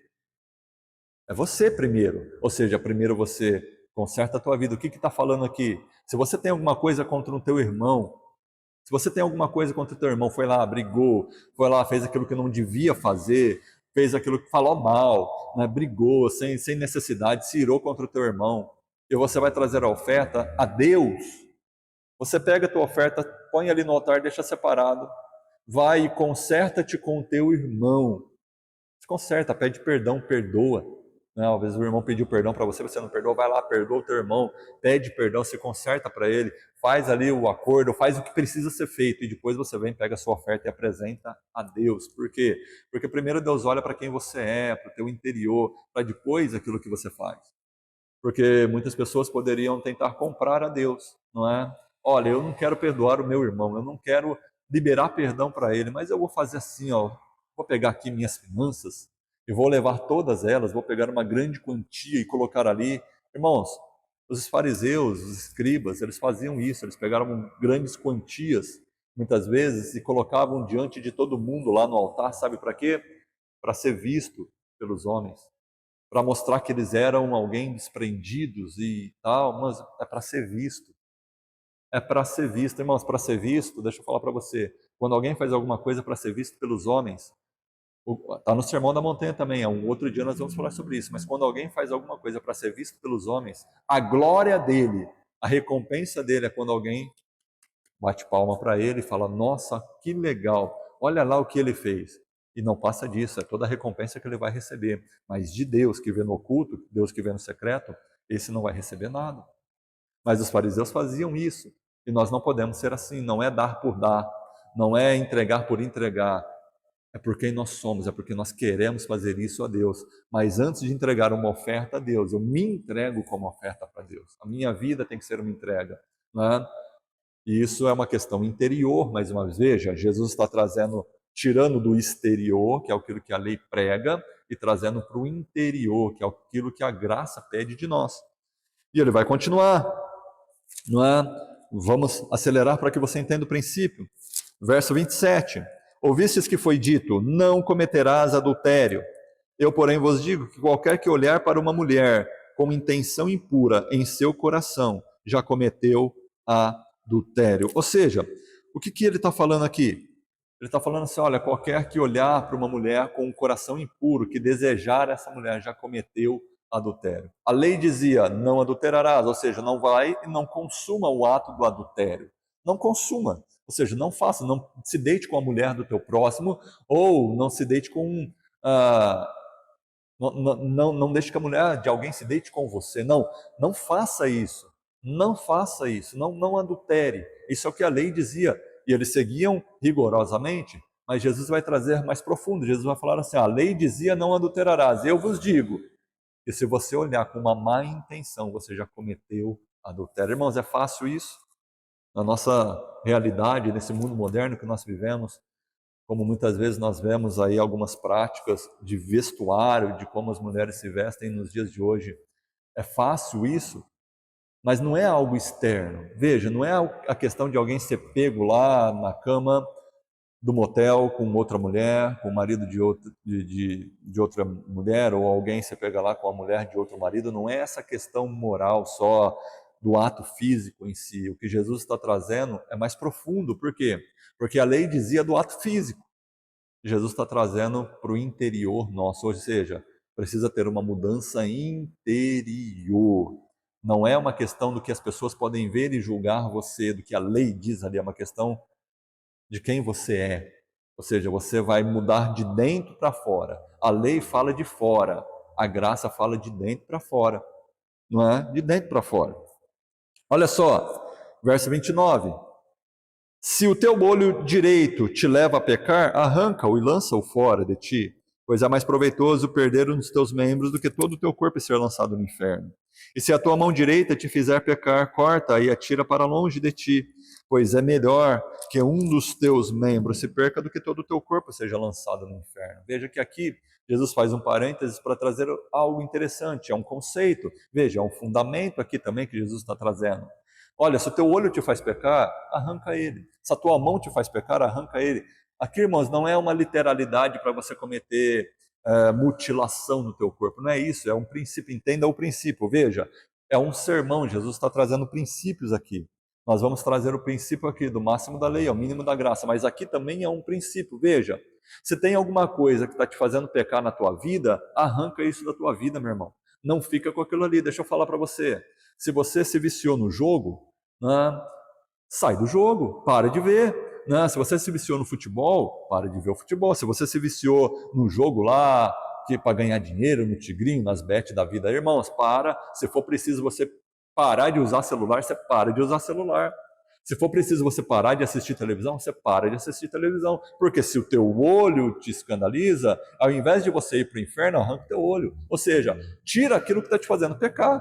É você primeiro. Ou seja, primeiro você conserta a tua vida. O que está falando aqui? Se você tem alguma coisa contra o teu irmão, se você tem alguma coisa contra o teu irmão, foi lá, brigou, foi lá, fez aquilo que não devia fazer, fez aquilo que falou mal, né, brigou sem necessidade, se irou contra o teu irmão, e você vai trazer a oferta a Deus, você pega a tua oferta, põe ali no altar, deixa separado, vai e conserta-te com o teu irmão. Se conserta, pede perdão, perdoa. Né? Às vezes o irmão pediu perdão para você, você não perdoa, vai lá, perdoa o teu irmão, pede perdão, se conserta para ele, faz ali o acordo, faz o que precisa ser feito e depois você vem, pega a sua oferta e apresenta a Deus. Por quê? Porque primeiro Deus olha para quem você é, para o teu interior, para depois aquilo que você faz. Porque muitas pessoas poderiam tentar comprar a Deus, não é? Olha, eu não quero perdoar o meu irmão, eu não quero liberar perdão para ele, mas eu vou fazer assim, ó, vou pegar aqui minhas finanças e vou levar todas elas, vou pegar uma grande quantia e colocar ali. Irmãos, os fariseus, os escribas, eles faziam isso, eles pegaram grandes quantias, muitas vezes, e colocavam diante de todo mundo lá no altar, sabe para quê? Para ser visto pelos homens, para mostrar que eles eram alguém desprendidos e tal, mas é para ser visto. É para ser visto, irmãos, para ser visto, deixa eu falar para você, quando alguém faz alguma coisa para ser visto pelos homens, está no Sermão da Montanha também, é um outro dia nós vamos falar sobre isso, mas quando alguém faz alguma coisa para ser visto pelos homens, a glória dele, a recompensa dele é quando alguém bate palma para ele e fala: nossa, que legal, olha lá o que ele fez. E não passa disso, é toda a recompensa que ele vai receber. Mas de Deus que vê no oculto, Deus que vê no secreto, esse não vai receber nada. Mas os fariseus faziam isso. E nós não podemos ser assim, não é dar por dar, não é entregar por entregar. É por quem nós somos, é porque nós queremos fazer isso a Deus. Mas antes de entregar uma oferta a Deus, eu me entrego como oferta para Deus. A minha vida tem que ser uma entrega. Né? E isso é uma questão interior, mais uma vez, veja, Jesus está trazendo, tirando do exterior, que é aquilo que a lei prega, e trazendo para o interior, que é aquilo que a graça pede de nós. E ele vai continuar, não é? Vamos acelerar para que você entenda o princípio. Verso 27. Ouvistes que foi dito: não cometerás adultério. Eu, porém, vos digo que qualquer que olhar para uma mulher com intenção impura em seu coração já cometeu adultério. Ou seja, o que ele está falando aqui? Ele está falando assim: olha, qualquer que olhar para uma mulher com um coração impuro, que desejar essa mulher, já cometeu adultério. A lei dizia: não adulterarás, ou seja, não vai e não consuma o ato do adultério. Não consuma, ou seja, não faça, não se deite com a mulher do teu próximo, ou não se deite com. Ah, não deixe que a mulher de alguém se deite com você. Não, não faça isso. Não faça isso. Não adultere. Isso é o que a lei dizia. E eles seguiam rigorosamente. Mas Jesus vai trazer mais profundo. Jesus vai falar assim: a lei dizia: não adulterarás. Eu vos digo que se você olhar com uma má intenção, você já cometeu adultério. Irmãos, é fácil isso? Na nossa realidade, nesse mundo moderno que nós vivemos, como muitas vezes nós vemos aí algumas práticas de vestuário, de como as mulheres se vestem nos dias de hoje. É fácil isso, mas não é algo externo. Veja, não é a questão de alguém ser pego lá na cama do motel com outra mulher, com o marido de outra mulher, ou alguém se pega lá com a mulher de outro marido. Não é essa questão moral só do ato físico em si. O que Jesus está trazendo é mais profundo. Por quê? Porque a lei dizia do ato físico. Jesus está trazendo para o interior nosso, ou seja, precisa ter uma mudança interior. Não é uma questão do que as pessoas podem ver e julgar você, do que a lei diz ali, é uma questão de quem você é. Ou seja, você vai mudar de dentro para fora. A lei fala de fora, a graça fala de dentro para fora, não é? De dentro para fora. Olha só, verso 29. Se o teu olho direito te leva a pecar, arranca-o e lança-o fora de ti, pois é mais proveitoso perder um dos teus membros do que todo o teu corpo ser lançado no inferno. E se a tua mão direita te fizer pecar, corta e atira para longe de ti, pois é melhor que um dos teus membros se perca do que todo o teu corpo seja lançado no inferno. Veja que aqui Jesus faz um parênteses para trazer algo interessante, é um conceito, veja, é um fundamento aqui também que Jesus está trazendo. Olha, se o teu olho te faz pecar, arranca ele. Se a tua mão te faz pecar, arranca ele. Aqui, irmãos, não é uma literalidade para você cometer mutilação no teu corpo. Não é isso, é um princípio. Entenda o princípio. Veja, é um sermão. Jesus está trazendo princípios aqui. Nós vamos trazer o princípio aqui do máximo da lei ao mínimo da graça. Mas aqui também é um princípio. Veja, se tem alguma coisa que está te fazendo pecar na tua vida, arranca isso da tua vida, meu irmão. Não fica com aquilo ali. Deixa eu falar para você. Se você se viciou no jogo, né, sai do jogo, para de ver. Né? Se você se viciou no futebol, para de ver o futebol. Se você se viciou no jogo lá, que para ganhar dinheiro, no tigrinho, nas bets da vida, irmãos, para. Se for preciso você parar de usar celular, você para de usar celular. Se for preciso você parar de assistir televisão, você para de assistir televisão. Porque se o teu olho te escandaliza, ao invés de você ir para o inferno, arranca o teu olho. Ou seja, tira aquilo que está te fazendo pecar.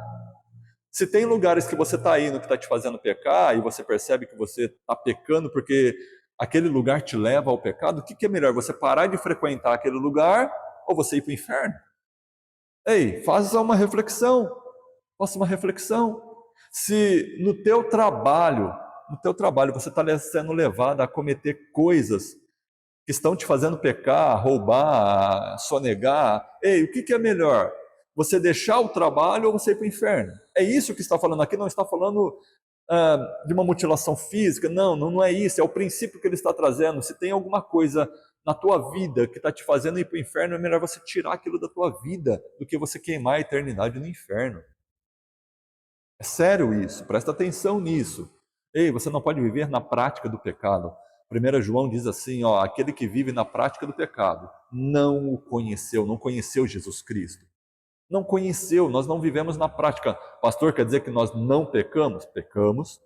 Se tem lugares que você está indo que está te fazendo pecar e você percebe que você está pecando porque aquele lugar te leva ao pecado, o que é melhor? Você parar de frequentar aquele lugar ou você ir para o inferno? Ei, faça uma reflexão. Faça uma reflexão. Se no teu trabalho você está sendo levado a cometer coisas que estão te fazendo pecar, roubar, sonegar, ei, o que é melhor? Você deixar o trabalho ou você ir para o inferno? É isso que está falando aqui, não está falando de uma mutilação física, não é isso, é o princípio que ele está trazendo. Se tem alguma coisa na tua vida que está te fazendo ir para o inferno, é melhor você tirar aquilo da tua vida do que você queimar a eternidade no inferno. É sério isso, presta atenção nisso. Ei, você não pode viver na prática do pecado. 1 João diz assim, ó, aquele que vive na prática do pecado não o conheceu, não conheceu Jesus Cristo. Não conheceu, nós não vivemos na prática. Pastor, quer dizer que nós não pecamos? Pecamos,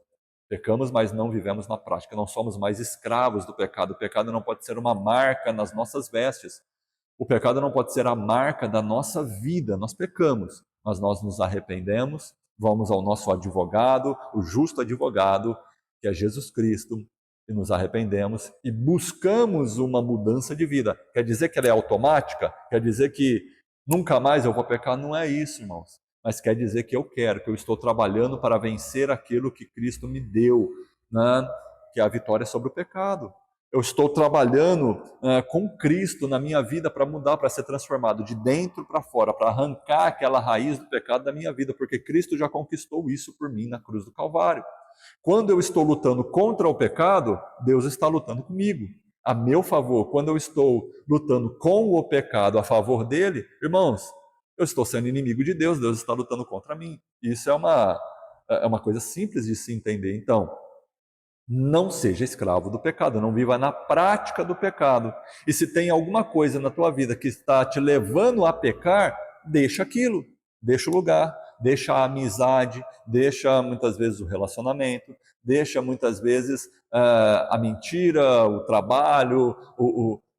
mas não vivemos na prática. Não somos mais escravos do pecado. O pecado não pode ser uma marca nas nossas vestes. O pecado não pode ser a marca da nossa vida. Nós pecamos, mas nós nos arrependemos, vamos ao nosso advogado, o justo advogado, que é Jesus Cristo, e nos arrependemos e buscamos uma mudança de vida. Quer dizer que ela é automática? Quer dizer que nunca mais eu vou pecar? Não é isso, irmãos. Mas quer dizer que eu quero, que eu estou trabalhando para vencer aquilo que Cristo me deu, né? Que é a vitória sobre o pecado. Eu estou trabalhando com Cristo na minha vida para mudar, para ser transformado de dentro para fora, para arrancar aquela raiz do pecado da minha vida, porque Cristo já conquistou isso por mim na cruz do Calvário. Quando eu estou lutando contra o pecado, Deus está lutando comigo, a meu favor. Quando eu estou lutando com o pecado a favor dele, irmãos, eu estou sendo inimigo de Deus, Deus está lutando contra mim. Isso é uma coisa simples de se entender. Então, não seja escravo do pecado, não viva na prática do pecado. E se tem alguma coisa na tua vida que está te levando a pecar, deixa aquilo, deixa o lugar, deixa a amizade, deixa muitas vezes o relacionamento, deixa muitas vezes a mentira, o trabalho,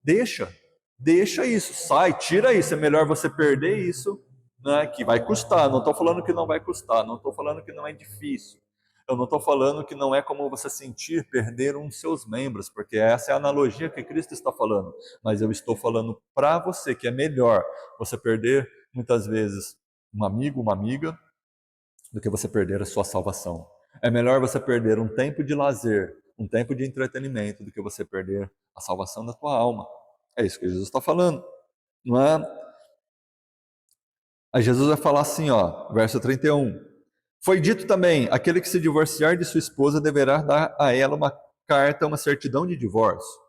deixa isso, sai, tira isso. É melhor você perder isso, né, que vai custar. Não estou falando que não vai custar, não estou falando que não é difícil. Eu não estou falando que não é como você sentir perder um dos seus membros, porque essa é a analogia que Cristo está falando. Mas eu estou falando para você que é melhor você perder, muitas vezes, um amigo, uma amiga, do que você perder a sua salvação. É melhor você perder um tempo de lazer, um tempo de entretenimento, do que você perder a salvação da tua alma. É isso que Jesus está falando, não é? Aí Jesus vai falar assim, ó, verso 31. Foi dito também, aquele que se divorciar de sua esposa deverá dar a ela uma carta, uma certidão de divórcio.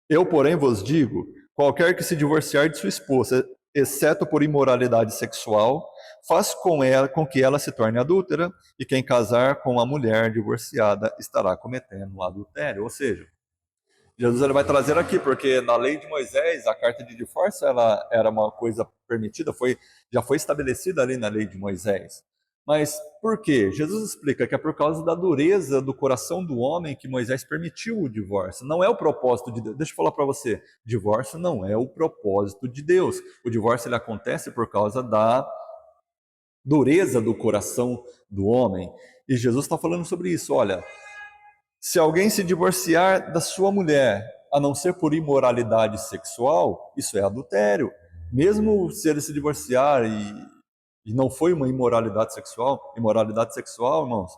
Eu, porém, vos digo, qualquer que se divorciar de sua esposa, exceto por imoralidade sexual, faz com que ela se torne adúltera, e quem casar com uma mulher divorciada estará cometendo adultério. Ou seja, Jesus ele vai trazer aqui, porque na lei de Moisés, a carta de divórcio ela era uma coisa permitida, já foi estabelecida ali na lei de Moisés. Mas por quê? Jesus explica que é por causa da dureza do coração do homem que Moisés permitiu o divórcio. Não é o propósito de Deus. Deixa eu falar para você, divórcio não é o propósito de Deus. O divórcio ele acontece por causa da dureza do coração do homem. E Jesus está falando sobre isso. Olha, se alguém se divorciar da sua mulher, a não ser por imoralidade sexual, isso é adultério. Mesmo se ele se divorciar e não foi uma imoralidade sexual, irmãos,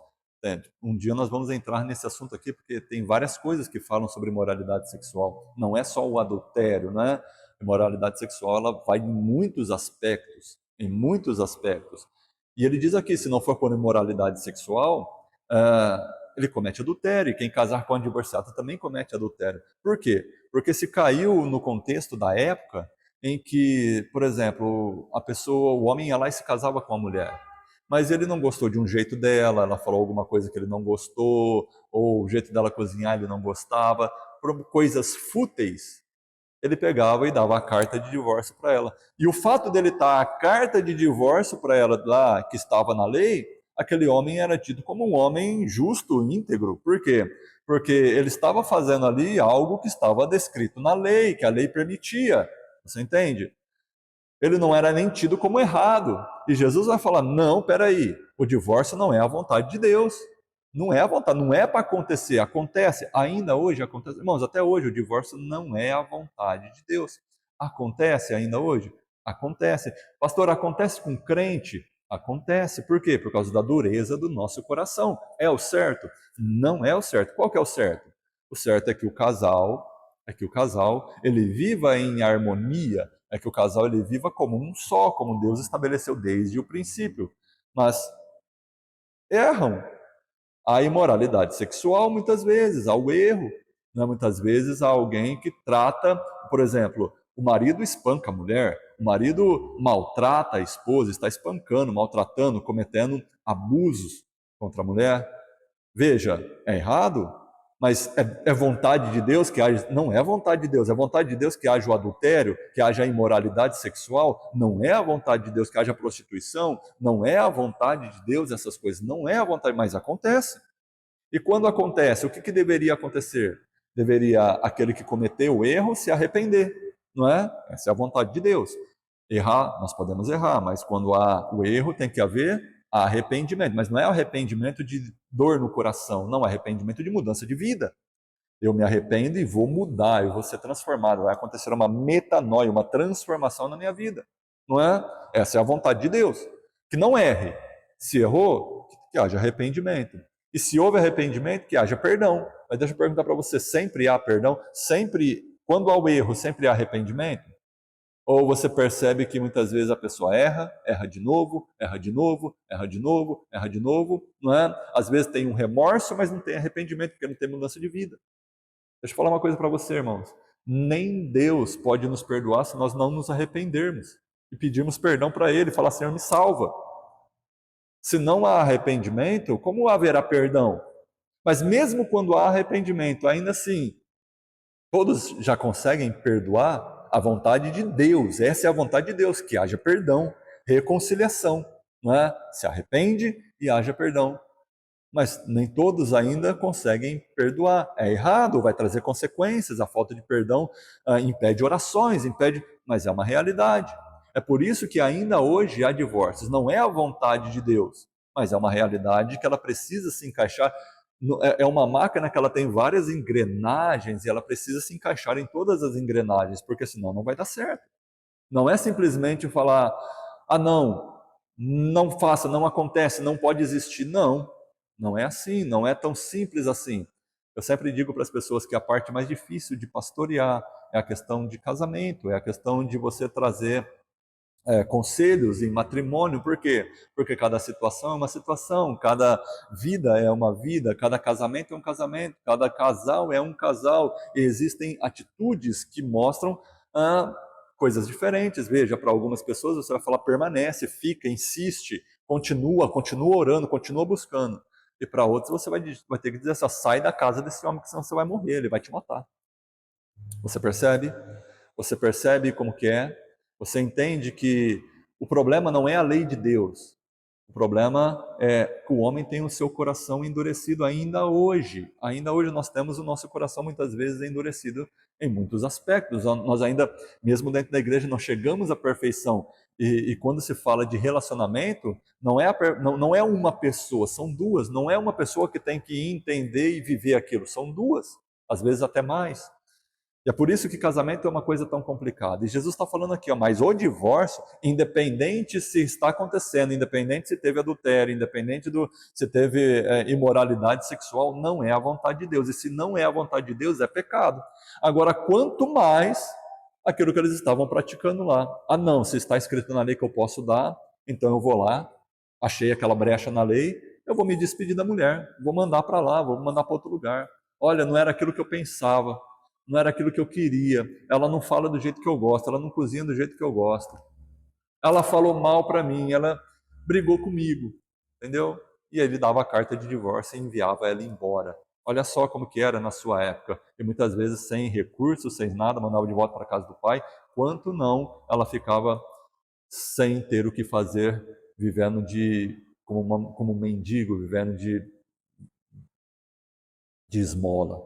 um dia nós vamos entrar nesse assunto aqui, porque tem várias coisas que falam sobre imoralidade sexual. Não é só o adultério, né? Imoralidade sexual, ela vai em muitos aspectos. E ele diz aqui, se não for por imoralidade sexual, ele comete adultério, e quem casar com a divorciada também comete adultério. Por quê? Porque se caiu no contexto da época em que, por exemplo, o homem ia lá e se casava com a mulher, mas ele não gostou de um jeito dela, ela falou alguma coisa que ele não gostou, ou o jeito dela cozinhar ele não gostava, por coisas fúteis, ele pegava e dava a carta de divórcio para ela. E o fato dele estar a carta de divórcio para ela lá, que estava na lei, aquele homem era tido como um homem justo, íntegro. Por quê? Porque ele estava fazendo ali algo que estava descrito na lei, que a lei permitia. Você entende? Ele não era nem tido como errado. E Jesus vai falar: não, peraí, o divórcio não é a vontade de Deus. Não é a vontade, não é para acontecer. Acontece, ainda hoje acontece. Irmãos, até hoje o divórcio não é a vontade de Deus. Acontece ainda hoje? Acontece. Pastor, acontece com crente? Acontece. Por quê? Por causa da dureza do nosso coração. É o certo? Não é o certo. Qual que é o certo? O certo é que o casal, ele viva em harmonia, é que o casal ele viva como um só, como Deus estabeleceu desde o princípio. Mas erram. Há imoralidade sexual muitas vezes, há o erro. Né? Muitas vezes há alguém que trata, por exemplo, o marido espanca a mulher, o marido maltrata a esposa, está espancando, maltratando, cometendo abusos contra a mulher. Veja, é errado, mas é vontade de Deus que haja. Não é vontade de Deus, é vontade de Deus que haja o adultério, que haja a imoralidade sexual. Não é a vontade de Deus que haja a prostituição. Não é a vontade de Deus essas coisas. Não é a vontade, mas acontece. E quando acontece, o que deveria acontecer? Deveria aquele que cometeu o erro se arrepender, não é? Essa é a vontade de Deus. Errar, nós podemos errar, mas quando há o erro, tem que haver arrependimento. Mas não é arrependimento de dor no coração, não, é arrependimento de mudança de vida. Eu me arrependo e vou mudar, eu vou ser transformado, vai acontecer uma metanoia, uma transformação na minha vida, não é? Essa é a vontade de Deus. Que não erre. Se errou, que haja arrependimento. E se houve arrependimento, que haja perdão. Mas deixa eu perguntar para você, sempre há perdão? Sempre, quando há o erro, sempre há arrependimento? Ou você percebe que muitas vezes a pessoa erra de novo, erra de novo, erra de novo, erra de novo, não é? Às vezes tem um remorso, mas não tem arrependimento, porque não tem mudança de vida. Deixa eu falar uma coisa para você, irmãos. Nem Deus pode nos perdoar se nós não nos arrependermos e pedirmos perdão para Ele, falar: Senhor, me salva. Se não há arrependimento, como haverá perdão? Mas mesmo quando há arrependimento, ainda assim, todos já conseguem perdoar a vontade de Deus. Essa é a vontade de Deus, que haja perdão, reconciliação. Não é? Se arrepende e haja perdão. Mas nem todos ainda conseguem perdoar. É errado, vai trazer consequências. A falta de perdão impede orações, mas é uma realidade. É por isso que ainda hoje há divórcios. Não é a vontade de Deus, mas é uma realidade que ela precisa se encaixar. É uma máquina que ela tem várias engrenagens e ela precisa se encaixar em todas as engrenagens, porque senão não vai dar certo. Não é simplesmente falar: ah, não, não faça, não acontece, não pode existir. Não, não é assim, não é tão simples assim. Eu sempre digo para as pessoas que a parte mais difícil de pastorear é a questão de casamento, é a questão de você trazer conselhos em matrimônio. Por quê? Porque cada situação é uma situação, cada vida é uma vida, cada casamento é um casamento, cada casal é um casal, e existem atitudes que mostram ah, coisas diferentes. Veja, para algumas pessoas você vai falar permanece, fica, insiste, continua orando, continua buscando. E para outros você vai ter que dizer assim: sai da casa desse homem, que senão você vai morrer, ele vai te matar. Você percebe? Você percebe como que é? Você entende que o problema não é a lei de Deus. O problema é que o homem tem o seu coração endurecido ainda hoje. Ainda hoje nós temos o nosso coração muitas vezes endurecido em muitos aspectos. Nós ainda, mesmo dentro da igreja, não chegamos à perfeição. E quando se fala de relacionamento, não é uma pessoa, são duas. Não é uma pessoa que tem que entender e viver aquilo, são duas, às vezes até mais. E é por isso que casamento é uma coisa tão complicada. E Jesus está falando aqui, ó, mas o divórcio, independente se está acontecendo, independente se teve adultério, independente se teve imoralidade sexual, não é a vontade de Deus. E se não é a vontade de Deus, é pecado. Agora, quanto mais aquilo que eles estavam praticando lá. Ah, não, se está escrito na lei que eu posso dar, então eu vou lá, achei aquela brecha na lei, eu vou me despedir da mulher, vou mandar para lá, vou mandar para outro lugar. Olha, não era aquilo que eu pensava, não era aquilo que eu queria. Ela não fala do jeito que eu gosto, ela não cozinha do jeito que eu gosto. Ela falou mal para mim, ela brigou comigo, entendeu? E ele dava a carta de divórcio e enviava ela embora. Olha só como que era na sua época. E muitas vezes sem recursos, sem nada, mandava de volta para casa do pai. Quanto não, ela ficava sem ter o que fazer, vivendo como um mendigo, vivendo de esmola.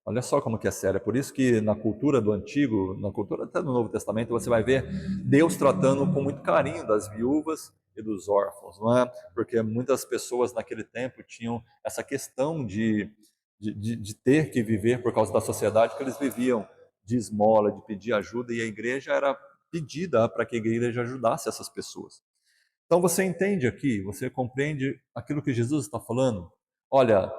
Olha só como que é sério. É por isso que na cultura do Antigo, na cultura até do Novo Testamento, você vai ver Deus tratando com muito carinho das viúvas e dos órfãos, não é? Porque muitas pessoas naquele tempo tinham essa questão de ter que viver por causa da sociedade que eles viviam, de esmola, de pedir ajuda, e a igreja era pedida para que a igreja ajudasse essas pessoas. Então você entende aqui, você compreende aquilo que Jesus está falando? Olha,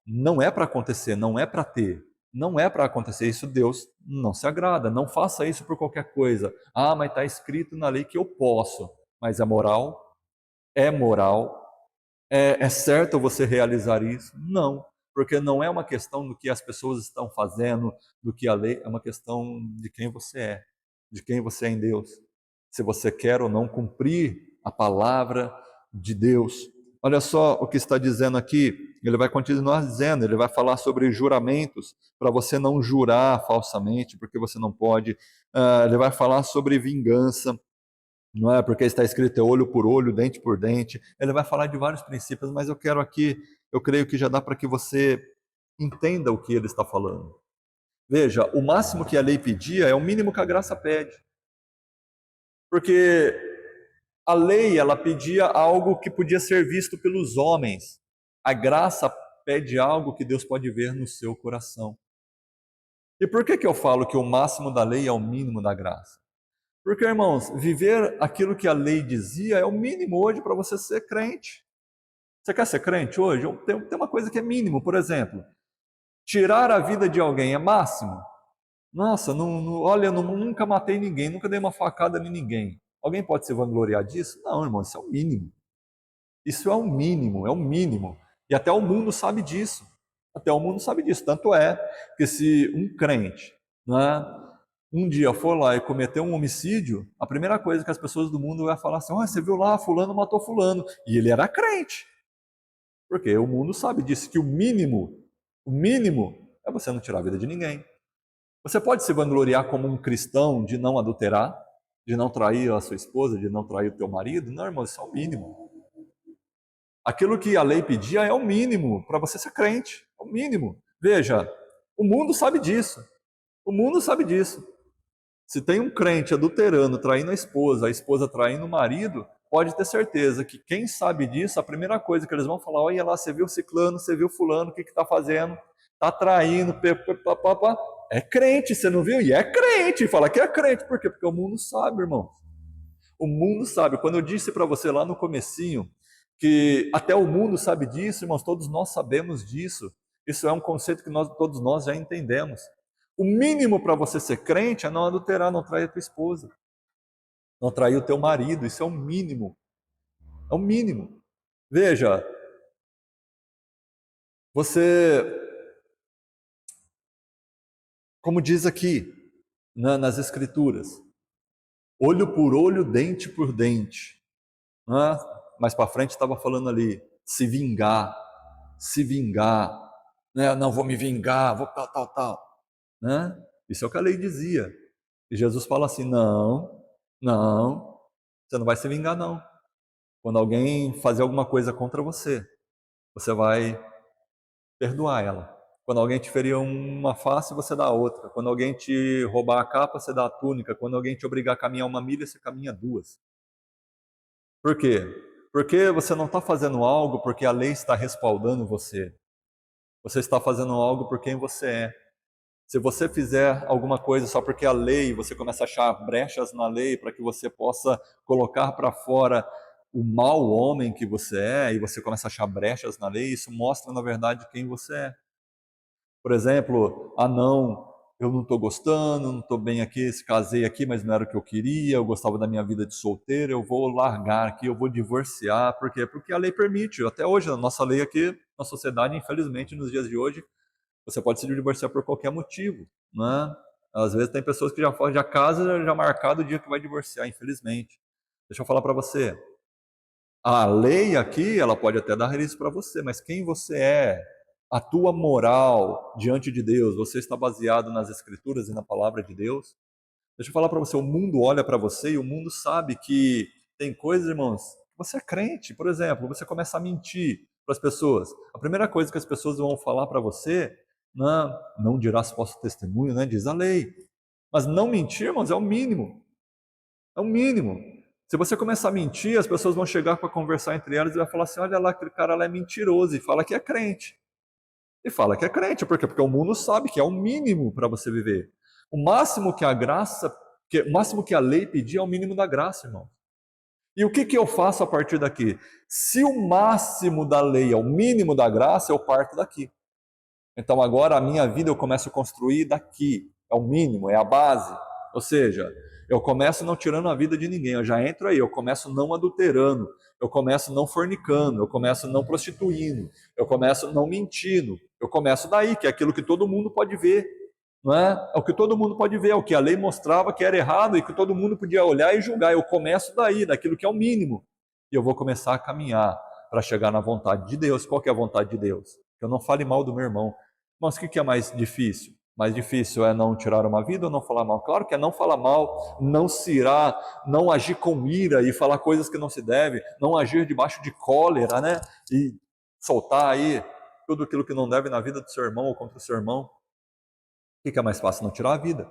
não é para acontecer, não é para ter, não é para acontecer. Isso Deus não se agrada. Não faça isso por qualquer coisa. Ah, mas está escrito na lei que eu posso. Mas é moral? É moral? É certo você realizar isso? Não, porque não é uma questão do que as pessoas estão fazendo, do que a lei, é uma questão de quem você é, de quem você é em Deus. Se você quer ou não cumprir a palavra de Deus. Olha só o que está dizendo aqui, ele vai continuar dizendo, ele vai falar sobre juramentos, para você não jurar falsamente, porque você não pode. Ele vai falar sobre vingança, não é? Porque está escrito é olho por olho, dente por dente. Ele vai falar de vários princípios, mas eu quero aqui, eu creio que já dá para que você entenda o que ele está falando. Veja, o máximo que a lei pedia é o mínimo que a graça pede. Porque a lei, ela pedia algo que podia ser visto pelos homens. A graça pede algo que Deus pode ver no seu coração. E por que eu falo que o máximo da lei é o mínimo da graça? Porque, irmãos, viver aquilo que a lei dizia é o mínimo hoje para você ser crente. Você quer ser crente hoje? Tem uma coisa que é mínimo, por exemplo, tirar a vida de alguém é máximo? Nossa, olha, eu nunca matei ninguém, nunca dei uma facada em ninguém. Alguém pode se vangloriar disso? Não, irmão, isso é o mínimo. Isso é o mínimo, é o mínimo. E até o mundo sabe disso. Até o mundo sabe disso. Tanto é que se um crente, né, um dia for lá e cometer um homicídio, a primeira coisa que as pessoas do mundo vai falar assim: oh, você viu lá, fulano matou fulano. E ele era crente. Porque o mundo sabe disso, que o mínimo é você não tirar a vida de ninguém. Você pode se vangloriar como um cristão de não adulterar, de não trair a sua esposa, de não trair o teu marido? Não, irmão, isso é o mínimo. Aquilo que a lei pedia é o mínimo para você ser crente, é o mínimo. Veja, o mundo sabe disso. O mundo sabe disso. Se tem um crente adulterando, traindo a esposa traindo o marido, pode ter certeza que quem sabe disso, a primeira coisa que eles vão falar: olha lá, você viu ciclano, você viu fulano, o que está fazendo? Está traindo, é crente, você não viu? E é crente, fala que é crente. Por quê? Porque o mundo sabe, irmão. O mundo sabe. Quando eu disse para você lá no comecinho que até o mundo sabe disso, irmãos, todos nós sabemos disso. Isso é um conceito que todos nós já entendemos. O mínimo para você ser crente é não adulterar, não trair a tua esposa, não trair o teu marido. Isso é o mínimo. É o mínimo. Veja, você, como diz aqui nas Escrituras, olho por olho, dente por dente. Né? Mais para frente estava falando ali, se vingar, né? Não vou me vingar, vou tal, tal, tal. Né? Isso é o que a lei dizia. E Jesus fala assim: não, não, você não vai se vingar, não. Quando alguém fazer alguma coisa contra você, você vai perdoar ela. Quando alguém te ferir uma face, você dá a outra. Quando alguém te roubar a capa, você dá a túnica. Quando alguém te obrigar a caminhar 1 milha, você caminha 2. Por quê? Porque você não está fazendo algo porque a lei está respaldando você. Você está fazendo algo por quem você é. Se você fizer alguma coisa só porque a lei, você começa a achar brechas na lei para que você possa colocar para fora o mau homem que você é, e você começa a achar brechas na lei, isso mostra na verdade quem você é. Por exemplo, não, eu não estou gostando, não estou bem aqui, se casei aqui, mas não era o que eu queria, eu gostava da minha vida de solteiro, eu vou largar aqui, eu vou divorciar. Por quê? Porque a lei permite. Até hoje, a nossa lei aqui, na sociedade, infelizmente, nos dias de hoje, você pode se divorciar por qualquer motivo, né? Às vezes tem pessoas que já casam, já marcado o dia que vai divorciar, infelizmente. Deixa eu falar para você, a lei aqui, ela pode até dar isso para você, mas quem você é, a tua moral diante de Deus, você está baseado nas Escrituras e na palavra de Deus? Deixa eu falar para você, o mundo olha para você e o mundo sabe que tem coisas, irmãos, você é crente, por exemplo, você começa a mentir para as pessoas. A primeira coisa que as pessoas vão falar para você, não dirás falso testemunho, né? Diz a lei. Mas não mentir, irmãos, é o mínimo. É o mínimo. Se você começar a mentir, as pessoas vão chegar para conversar entre elas e vai falar assim: olha lá, aquele cara lá é mentiroso, e fala que é crente. E fala que é crente, por quê? Porque o mundo sabe que é o mínimo para você viver. O máximo que a graça, o máximo que a lei pedia é o mínimo da graça, irmão. E o que eu faço a partir daqui? Se o máximo da lei é o mínimo da graça, eu parto daqui. Então agora a minha vida eu começo a construir daqui. É o mínimo, é a base. Ou seja, eu começo não tirando a vida de ninguém, eu já entro aí, eu começo não adulterando, eu começo não fornicando, eu começo não prostituindo, eu começo não mentindo, eu começo daí, que é aquilo que todo mundo pode ver, não é? É o que todo mundo pode ver, é o que a lei mostrava que era errado e que todo mundo podia olhar e julgar. Eu começo daí, daquilo que é o mínimo, e eu vou começar a caminhar para chegar na vontade de Deus. Qual que é a vontade de Deus? Que eu não fale mal do meu irmão. Mas o que é mais difícil? Mais difícil é não tirar uma vida ou não falar mal? Claro que é não falar mal, não se irá, não agir com ira e falar coisas que não se deve, não agir debaixo de cólera, né? E soltar aí tudo aquilo que não deve na vida do seu irmão ou contra o seu irmão. O que é mais fácil? Não tirar a vida.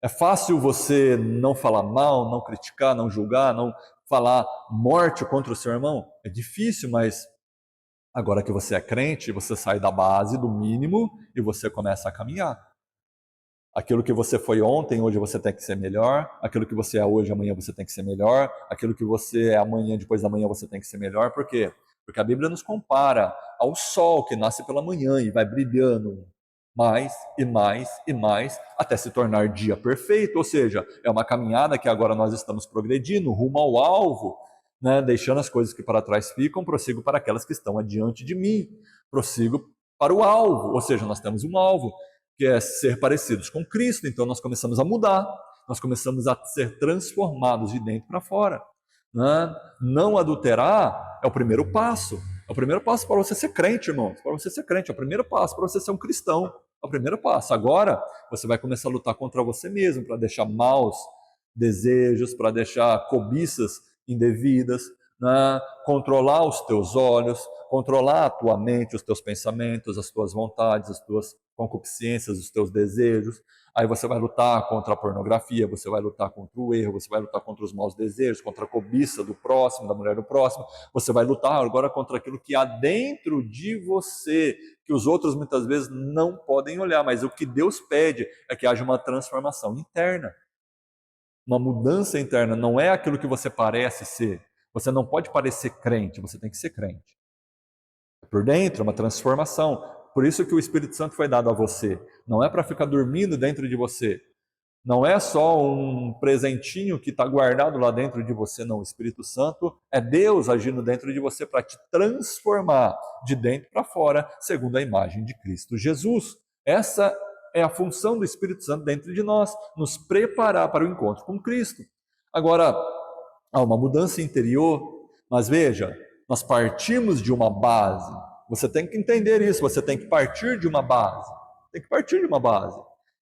É fácil você não falar mal, não criticar, não julgar, não falar morte contra o seu irmão? É difícil, mas agora que você é crente, você sai da base, do mínimo, e você começa a caminhar. Aquilo que você foi ontem, hoje você tem que ser melhor. Aquilo que você é hoje, amanhã você tem que ser melhor. Aquilo que você é amanhã, depois da manhã você tem que ser melhor. Por quê? Porque a Bíblia nos compara ao sol que nasce pela manhã e vai brilhando mais e mais e mais até se tornar dia perfeito. Ou seja, é uma caminhada que agora nós estamos progredindo rumo ao alvo, né? Deixando as coisas que para trás ficam, prossigo para aquelas que estão adiante de mim. Prossigo para o alvo, ou seja, nós temos um alvo que é ser parecidos com Cristo. Então nós começamos a mudar, nós começamos a ser transformados de dentro para fora. Né? Não adulterar é o primeiro passo. É o primeiro passo para você ser crente, irmão. Para você ser crente, é o primeiro passo para você ser um cristão. É o primeiro passo. Agora você vai começar a lutar contra você mesmo, para deixar maus desejos, para deixar cobiças indevidas, né? Controlar os teus olhos, controlar a tua mente, os teus pensamentos, as tuas vontades, as tuas concupiscências, os teus desejos. Aí você vai lutar contra a pornografia, você vai lutar contra o erro, você vai lutar contra os maus desejos, contra a cobiça do próximo, da mulher do próximo. Você vai lutar agora contra aquilo que há dentro de você, que os outros muitas vezes não podem olhar, mas o que Deus pede é que haja uma transformação interna. Uma mudança interna, não é aquilo que você parece ser. Você não pode parecer crente, você tem que ser crente. Por dentro, uma transformação. Por isso que o Espírito Santo foi dado a você. Não é para ficar dormindo dentro de você. Não é só um presentinho que está guardado lá dentro de você, não. O Espírito Santo é Deus agindo dentro de você para te transformar de dentro para fora, segundo a imagem de Cristo Jesus. Essa é a função do Espírito Santo dentro de nós, nos preparar para o encontro com Cristo. Agora, há uma mudança interior, mas veja, nós partimos de uma base. Você tem que entender isso, você tem que partir de uma base. Tem que partir de uma base.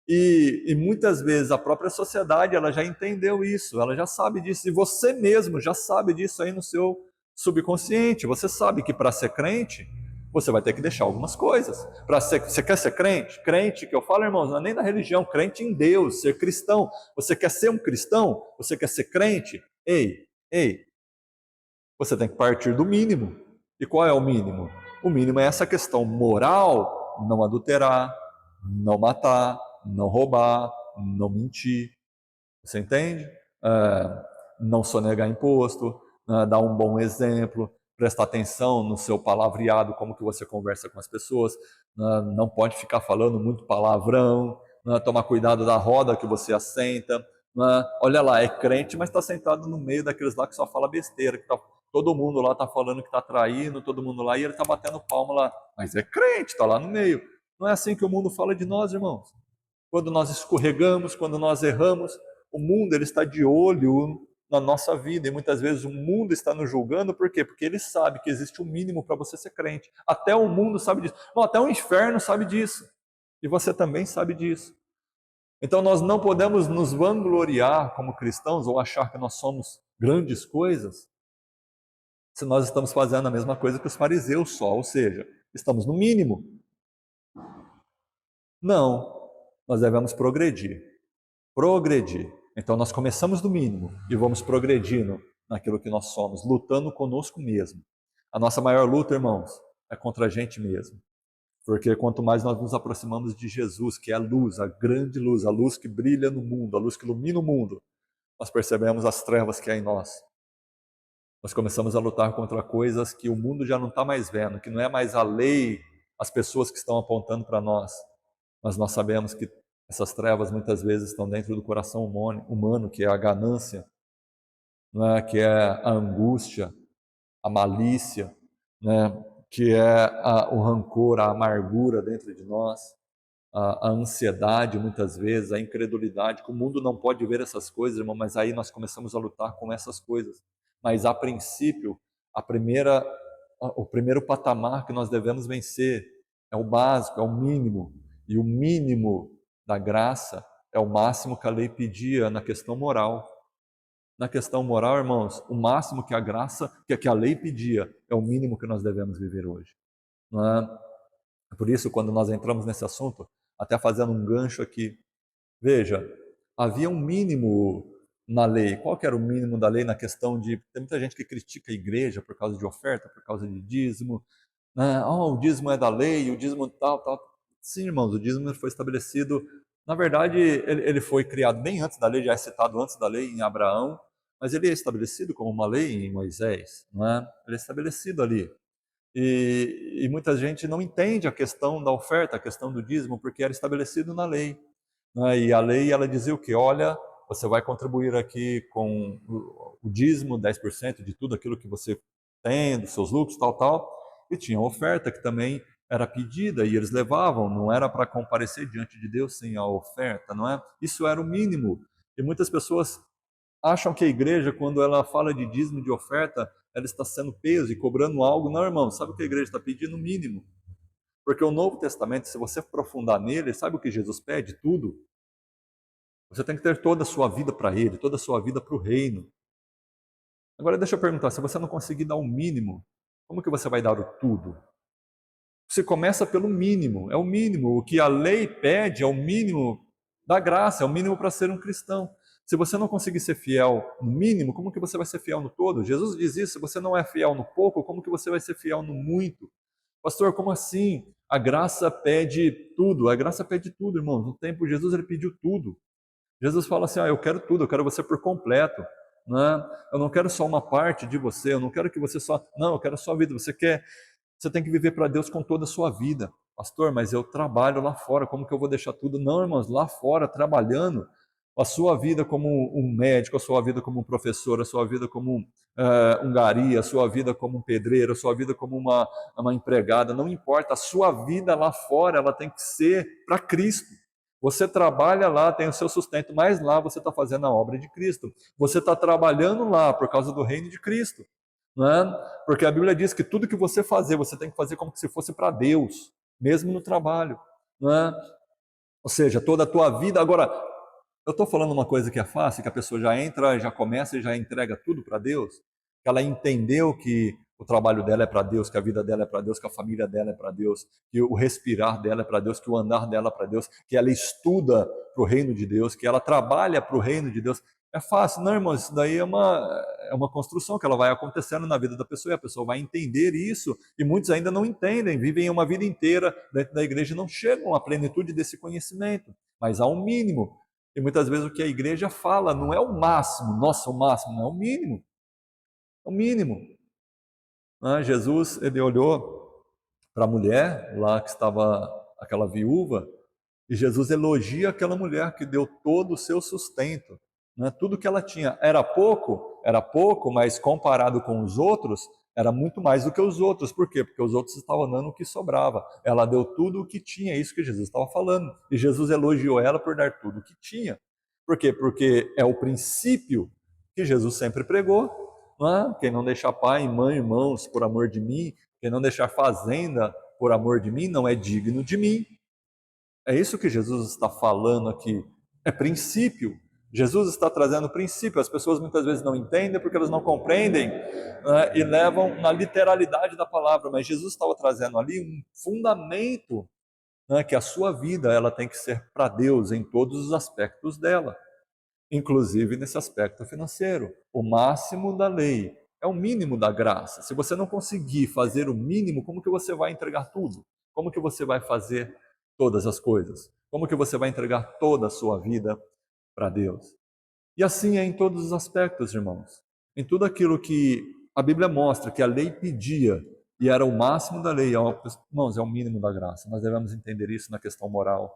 E muitas vezes a própria sociedade ela já entendeu isso, ela já sabe disso, e você mesmo já sabe disso aí no seu subconsciente. Você sabe que para ser crente, você vai ter que deixar algumas coisas. Você quer ser crente? Crente, que eu falo, irmãos, não é nem da religião, crente em Deus, ser cristão. Você quer ser um cristão? Você quer ser crente? Ei, você tem que partir do mínimo. E qual é o mínimo? O mínimo é essa questão moral: não adulterar, não matar, não roubar, não mentir. Você entende? Não sonegar imposto, dar um bom exemplo, prestar atenção no seu palavreado, como que você conversa com as pessoas, não pode ficar falando muito palavrão, tomar cuidado da roda que você assenta. Olha lá, é crente, mas está sentado no meio daqueles lá que só fala besteira, que todo mundo lá está falando que está traindo, todo mundo lá, e ele está batendo palma lá. Mas é crente, está lá no meio. Não é assim que o mundo fala de nós, irmãos. Quando nós escorregamos, quando nós erramos, o mundo ele está de olho na nossa vida, e muitas vezes o mundo está nos julgando. Por quê? Porque ele sabe que existe um mínimo para você ser crente. Até o mundo sabe disso. Bom, até o inferno sabe disso. E você também sabe disso. Então nós não podemos nos vangloriar como cristãos ou achar que nós somos grandes coisas se nós estamos fazendo a mesma coisa que os fariseus só, ou seja, estamos no mínimo. Não, nós devemos progredir. Então nós começamos do mínimo e vamos progredindo naquilo que nós somos, lutando conosco mesmo. A nossa maior luta, irmãos, é contra a gente mesmo. Porque quanto mais nós nos aproximamos de Jesus, que é a luz, a grande luz, a luz que brilha no mundo, a luz que ilumina o mundo, nós percebemos as trevas que há em nós. Nós começamos a lutar contra coisas que o mundo já não está mais vendo, que não é mais a lei, as pessoas que estão apontando para nós, mas nós sabemos que essas trevas muitas vezes estão dentro do coração humano, que é a ganância, né? Que é a angústia, a malícia, né? Que é o rancor, a amargura dentro de nós, a ansiedade muitas vezes, a incredulidade, que o mundo não pode ver essas coisas, irmão, mas aí nós começamos a lutar com essas coisas. Mas a princípio, o primeiro patamar que nós devemos vencer é o básico, é o mínimo. E o mínimo da graça é o máximo que a lei pedia na questão moral. Na questão moral, irmãos, o máximo que a graça, que a lei pedia, é o mínimo que nós devemos viver hoje. Não é? Por isso, quando nós entramos nesse assunto, até fazendo um gancho aqui, veja, havia um mínimo na lei. Qual que era o mínimo da lei na questão de... Tem muita gente que critica a igreja por causa de oferta, por causa de dízimo. O dízimo é da lei, o dízimo tal, tal. Sim, irmãos, o dízimo foi estabelecido... Na verdade, ele foi criado bem antes da lei, já é citado antes da lei em Abraão, mas ele é estabelecido como uma lei em Moisés, não é? Ele é estabelecido ali. E muita gente não entende a questão da oferta, a questão do dízimo, porque era estabelecido na lei. Né? E a lei, ela dizia o quê? Olha, você vai contribuir aqui com o dízimo, 10% de tudo aquilo que você tem, dos seus lucros, tal, tal. E tinha oferta que também era pedida e eles levavam, não era para comparecer diante de Deus sem a oferta, não é? Isso era o mínimo. E muitas pessoas acham que a igreja, quando ela fala de dízimo, de oferta, ela está sendo peso e cobrando algo. Não, irmão, sabe o que a igreja está pedindo? O mínimo. Porque o Novo Testamento, se você aprofundar nele, sabe o que Jesus pede? Tudo. Você tem que ter toda a sua vida para Ele, toda a sua vida para o reino. Agora deixa eu perguntar, se você não conseguir dar o mínimo, como que você vai dar o tudo? Você começa pelo mínimo, é o mínimo. O que a lei pede é o mínimo da graça, é o mínimo para ser um cristão. Se você não conseguir ser fiel no mínimo, como que você vai ser fiel no todo? Jesus diz isso: se você não é fiel no pouco, como que você vai ser fiel no muito? Pastor, como assim? A graça pede tudo, a graça pede tudo, irmãos. No tempo de Jesus ele pediu tudo. Jesus fala assim: eu quero tudo, eu quero você por completo. Né? Eu não quero só uma parte de você, eu não quero que você só... Não, eu quero a sua vida. Você tem que viver para Deus com toda a sua vida. Pastor, mas eu trabalho lá fora, como que eu vou deixar tudo? Não, irmãos, lá fora, trabalhando, a sua vida como um médico, a sua vida como um professor, a sua vida como um gari, a sua vida como um pedreiro, a sua vida como uma empregada, não importa, a sua vida lá fora, ela tem que ser para Cristo. Você trabalha lá, tem o seu sustento, mas lá você está fazendo a obra de Cristo. Você está trabalhando lá por causa do reino de Cristo. Né? Porque a Bíblia diz que tudo que você fazer, você tem que fazer como se fosse para Deus, mesmo no trabalho. Né? Ou seja, toda a tua vida. Agora, eu estou falando uma coisa que é fácil, que a pessoa já entra, já começa e já entrega tudo para Deus. que ela entendeu que o trabalho dela é para Deus, que a vida dela é para Deus, que a família dela é para Deus, que o respirar dela é para Deus, que o andar dela é para Deus, que ela estuda para o reino de Deus, que ela trabalha para o reino de Deus. É fácil, não, irmãos, isso daí é uma construção que ela vai acontecendo na vida da pessoa, e a pessoa vai entender isso, e muitos ainda não entendem, vivem uma vida inteira dentro da igreja e não chegam à plenitude desse conhecimento, mas há um mínimo. E muitas vezes o que a igreja fala não é o máximo, nossa, o máximo, não é o mínimo. É o mínimo. Jesus, ele olhou para a mulher lá que estava, aquela viúva, e Jesus elogia aquela mulher que deu todo o seu sustento. Tudo que ela tinha era pouco, mas comparado com os outros, era muito mais do que os outros. Por quê? Porque os outros estavam dando o que sobrava. Ela deu tudo o que tinha, é isso que Jesus estava falando. E Jesus elogiou ela por dar tudo o que tinha. Por quê? Porque é o princípio que Jesus sempre pregou. Quem não deixar pai, mãe, irmãos por amor de mim, quem não deixar fazenda por amor de mim, não é digno de mim. É isso que Jesus está falando aqui. É princípio. Jesus está trazendo princípio. As pessoas muitas vezes não entendem porque elas não compreendem, e levam na literalidade da palavra. Mas Jesus estava trazendo ali um fundamento, que a sua vida ela tem que ser para Deus em todos os aspectos dela, inclusive nesse aspecto financeiro. O máximo da lei é o mínimo da graça. Se você não conseguir fazer o mínimo, como que você vai entregar tudo? Como que você vai fazer todas as coisas? Como que você vai entregar toda a sua vida para Deus? E assim é em todos os aspectos, irmãos. Em tudo aquilo que a Bíblia mostra que a lei pedia e era o máximo da lei, irmãos, é o mínimo da graça. Nós devemos entender isso na questão moral,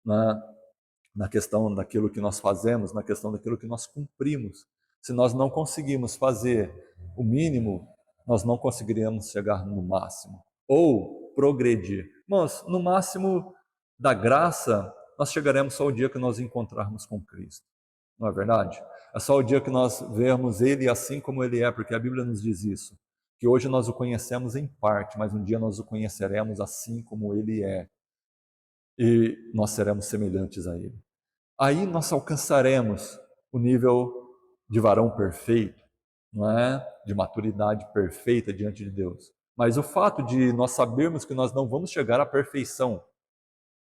na questão daquilo que nós fazemos, na questão daquilo que nós cumprimos. Se nós não conseguimos fazer o mínimo, nós não conseguiríamos chegar no máximo ou progredir. Mas no máximo da graça, nós chegaremos só o dia que nós encontrarmos com Cristo. Não é verdade? É só o dia que nós vermos Ele assim como Ele é, porque a Bíblia nos diz isso. Que hoje nós o conhecemos em parte, mas um dia nós o conheceremos assim como Ele é. E nós seremos semelhantes a Ele. Aí nós alcançaremos o nível de varão perfeito, não é? De maturidade perfeita diante de Deus. Mas o fato de nós sabermos que nós não vamos chegar à perfeição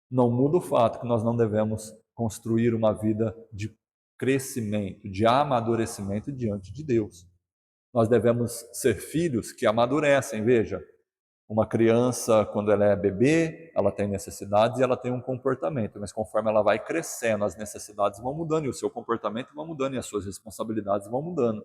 não muda o fato que nós não devemos construir uma vida de crescimento, de amadurecimento diante de Deus. Nós devemos ser filhos que amadurecem, veja, uma criança, quando ela é bebê, ela tem necessidades e ela tem um comportamento, mas conforme ela vai crescendo, as necessidades vão mudando e o seu comportamento vai mudando e as suas responsabilidades vão mudando.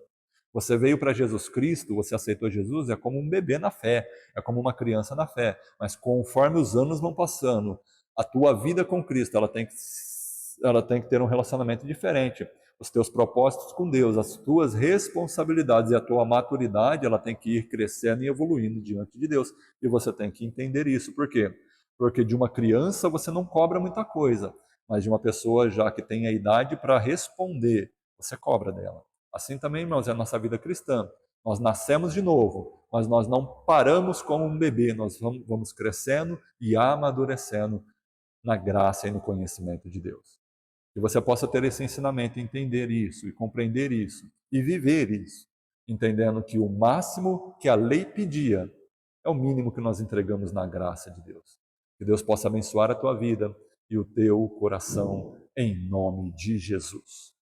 Você veio para Jesus Cristo, você aceitou Jesus, é como um bebê na fé, é como uma criança na fé, mas conforme os anos vão passando, a tua vida com Cristo, ela tem que ter um relacionamento diferente. Os teus propósitos com Deus, as tuas responsabilidades e a tua maturidade, ela tem que ir crescendo e evoluindo diante de Deus. E você tem que entender isso. Por quê? Porque de uma criança você não cobra muita coisa, mas de uma pessoa já que tem a idade para responder, você cobra dela. Assim também, irmãos, é a nossa vida cristã. Nós nascemos de novo, mas nós não paramos como um bebê, nós vamos crescendo e amadurecendo na graça e no conhecimento de Deus. Que você possa ter esse ensinamento, entender isso e compreender isso e viver isso, entendendo que o máximo que a lei pedia é o mínimo que nós entregamos na graça de Deus. Que Deus possa abençoar a tua vida e o teu coração em nome de Jesus.